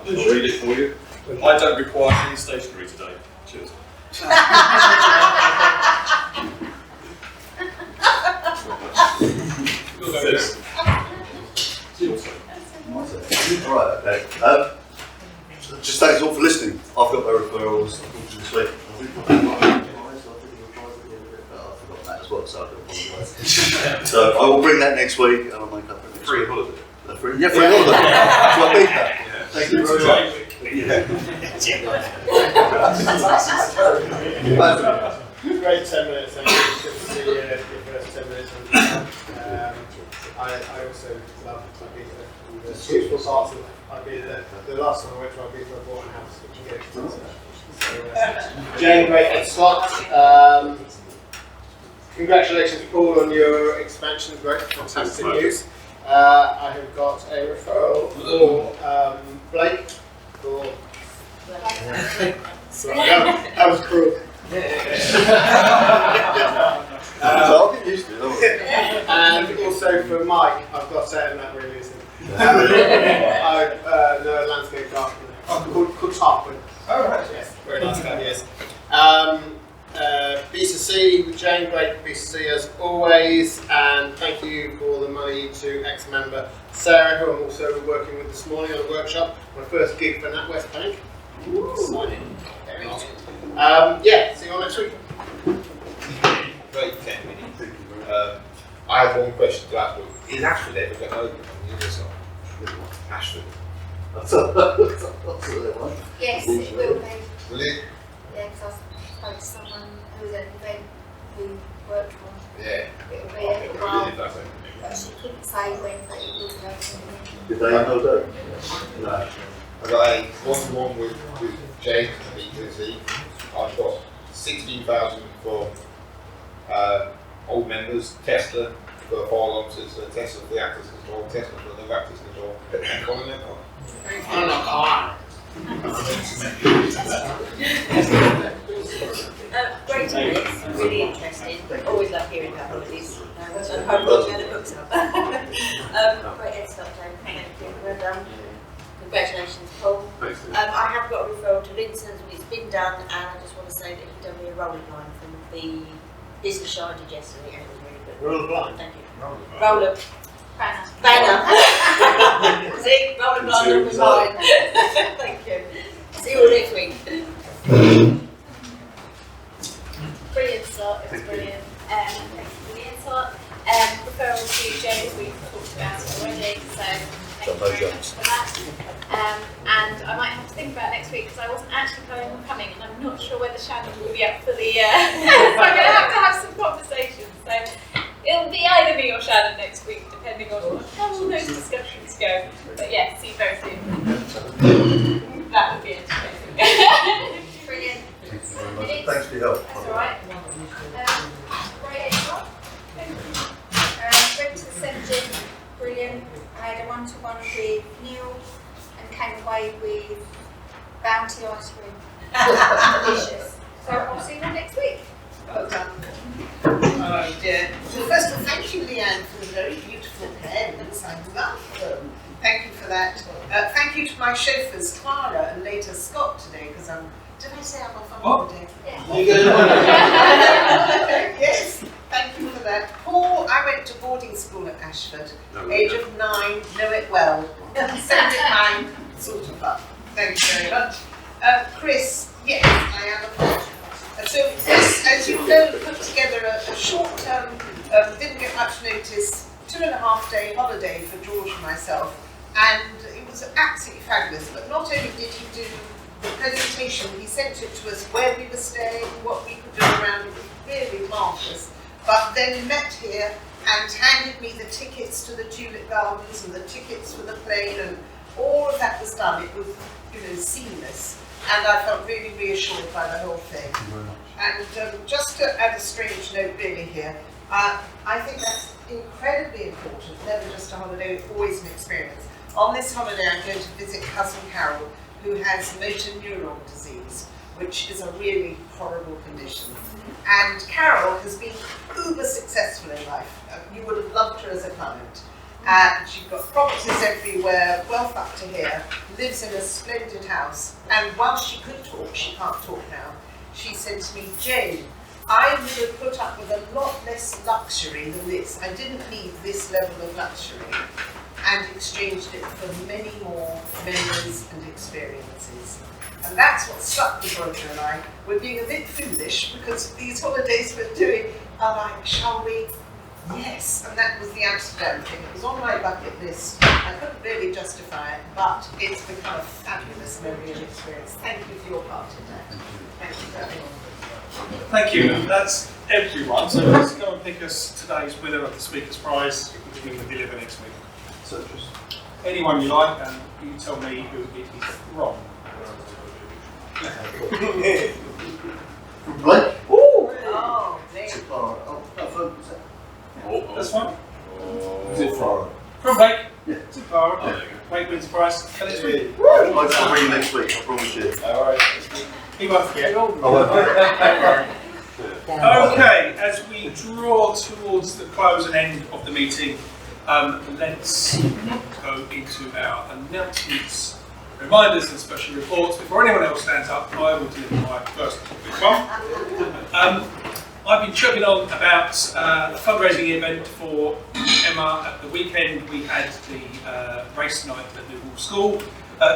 I'll read it for you. I don't require any stationery today. Cheers. Right, okay. Just thanks all for listening. I've got my referrals this week. I forgot that as well, so I do apologise. So I will bring that next week and I'll make up a free holiday. Free holiday. So I beat that. Thank you very much. Great 10 minutes, thank you. Good to see your first 10 minutes. I also love Ibiza. The useful parts of Ibiza. The last time I went to Ibiza, I bought a house, which you get expensive. So, Jane, great and Scott. Congratulations, Paul, on your expansion. Great, fantastic news. I have got a referral for Blake. That was cruel. I'll get used to it. And also for Mike, I've got to say, and that really isn't. I know a landscape gardener called Tarquin. Oh, right. Yes, very nice guy, yes. BCC with Jane, great BCC as always, and thank you for the money to ex-member Sarah, who I'm also working with this morning on a workshop. My first gig for NatWest Bank. Exciting. Very nice. Yeah, see you all next week. Great 10 minutes. I have one question to ask. Is Ashford ever going to open on the other side? Ashford. Yes, it will be. Will it? Yeah, because I spoke to someone who was at an event who worked on Yeah. it. Will be a little while. But she couldn't say when, but it will be open. Did they know that? No. I've got a one-to-one with James at BTC. I've got 16,000 for old members, Tesla for the fire officers, Tesla for the access control, Tesla for the access control, and Colin Epcot. Great topics, really interesting. Always love hearing about holidays. And hopefully we'll get the books up. Great head start, Jane. Thank you. Well done. Congratulations, Paul. I have got a referral to Vincent, it's been done, and I just want to say that he done me a rolling line from the business show I did yesterday, and it was really good. Roll the line. Thank you. Roller. Banner. See, rolling line number 9. Thank you. See you all next week. Brilliant start, it was brilliant. Thank you for the insight. Referral to James, we've talked about it already, so thank you very much for that. And I might have to think about next week because I wasn't actually planning on coming, and I'm not sure whether Shannon will be up for the. So I'm going to have some conversations. So it'll be either me or Shannon next week, depending on how all those discussions go. go. But yeah, see you very soon. That would be entertaining. Brilliant. Thanks for your help. That's alright. Great, everyone. Went to the seminar, brilliant. I had a one-to-one with Neil and came away with bounty ice cream. Delicious. So I'll see you all next week. Well done. Oh dear. Well, first of all, thank you, Leanne, for the very beautiful pens. I love them. Thank you for that. Thank you to my chauffeurs, Clara and later Scott, today, because did I say I'm off on holiday? Yes, thank you for that. Paul, I went to boarding school at Ashford, age of 9, know it well. 79, sort of up. Thank you very much. Chris, yes, I am a part. So this, as you know, put together a short-term, didn't get much notice, 2.5-day holiday for George and myself, and it was absolutely fabulous. But not only did he do the presentation, he sent it to us where we were staying, what we could do around. It was really marvellous. But then met here and handed me the tickets to the Tulip Gardens and the tickets for the plane, and all of that was done. It was, seamless. And I felt really reassured by the whole thing. Thank you very much. And just to add a strange note really here, I think that's incredibly important, never just a holiday, always an experience. On this holiday I'm going to visit cousin Carol, who has motor neuron disease, which is a really horrible condition. And Carol has been uber successful in life. You would have loved her as a client. She's got properties everywhere, wealth up to here, lives in a splendid house, and while she could talk, she can't talk now, she said to me, Jane, I would have put up with a lot less luxury than this. I didn't need this level of luxury, and exchanged it for many more memories and experiences. And that's what stuck with Roger and I. We're being a bit foolish because these holidays we're doing are like, shall we? Yes, and that was the Amsterdam thing. It was on my bucket list. I couldn't really justify it, but it's become a fabulous memory and experience. Thank you for your part in that. Thank you very much. Thank you. That's everyone. So let's go and pick us today's winner of the Speaker's Prize, which we will deliver next week. So just anyone you like, and you tell me who it is from. From Blake? Ooh! Oh, Blake. That's fine. Is it from? From Blake. Yeah. Super. Oh, Blake wins the prize for next week. I'll bring you next week, I promise you. Alright. He won't forget. I won't. Okay, as we draw towards the close and end of the meeting, let's go into our announcements, reminders and special reports. Before anyone else stands up, I will deliver my first topic one. I've been chugging on about the fundraising event for Emma. At the weekend we had the race night at the Newhall School.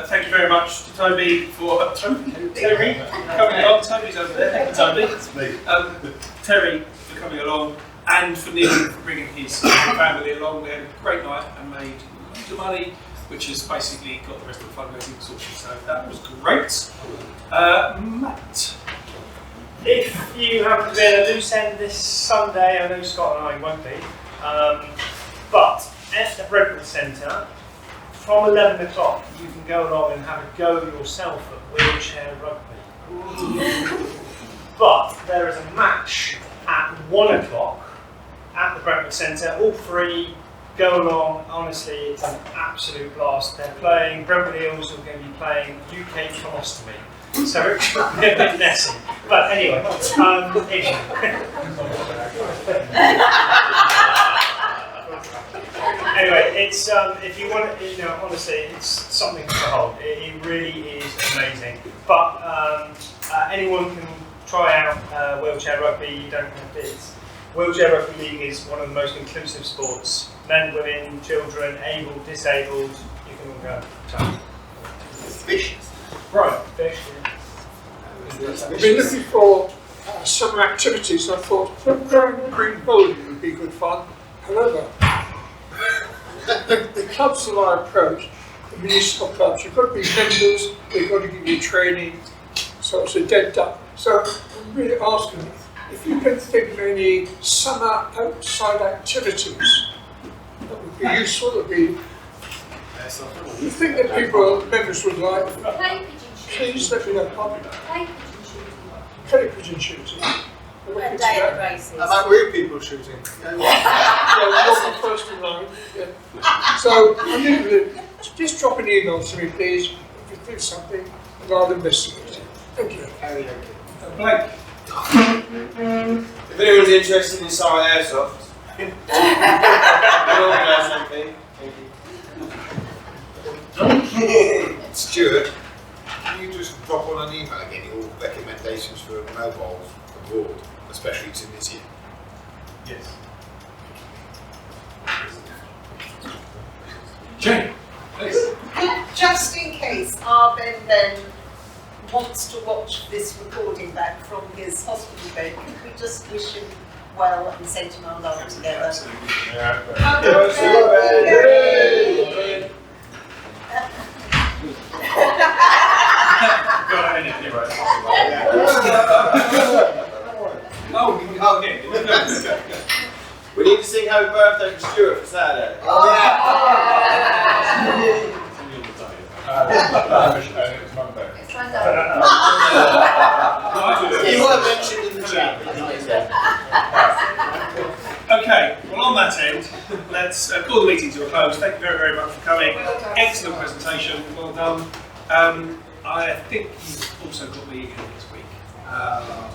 Thank you very much to Toby for Terry coming along. Toby's over there. Thank you, Toby. Terry for coming along, and for Neil for bringing his family along. We had a great night and made loads of money, which has basically got the rest of the fundraising sorted. So that was great. Matt. If you happen to be at a loose end this Sunday, I know Scott and I won't be, but at the Brentwood Centre, from 11 o'clock, you can go along and have a go yourself at wheelchair rugby. But there is a match at 1 o'clock at the Brentwood Centre, all free, go along. Honestly, it's an absolute blast. They're playing, Brentwood Eels are going to be playing UK Colostomy. So it's a bit messy. But anyway, anyway, it's if you want to, honestly, it's something to behold. It really is amazing. But anyone can try out wheelchair rugby. You don't have to. Wheelchair rugby league is one of the most inclusive sports. Men, women, children, able, disabled. You can all go. So. It's vicious. Right, fish. I've been looking for summer activities. I thought green bowling would be good fun. However, the clubs that I approached, the municipal clubs, you've got to be members, they've got to give you training, so it's a dead duck. So I'm really asking if you can think of any summer outside activities that would be useful. That would be Do you think that people, members would like? Clay pigeon shooting. Please let me know. Clay pigeon shooting. Clay pigeon shooting. And day at the races. How about real people shooting? Yeah, you're the first in line. Yeah. So, I'm going to just drop an email to me, please, if you think something, and I'll investigate it. Thank you. Blake. If anyone's interested in summer airsoft, I'll organise something. Thank you. Stuart, can you just drop on an email again your recommendations for mobiles abroad, especially Tunisia? Yes. Jane. Just in case our Ben wants to watch this recording back from his hospital bed, could we just wish him well and send him our love together? Absolutely. We need to sing happy birthday for Stuart for Saturday. You were mentioned in the chat. Okay, well on that end, let's call the meeting to a close. Thank you very, very much for coming. Excellent presentation, well done. I think you've also got me again this week.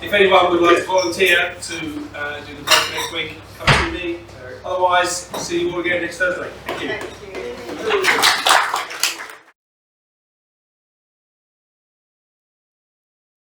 If anyone would like to volunteer to do the break next week, come to me. Otherwise, see you all again next Thursday. Thank you. Thank you.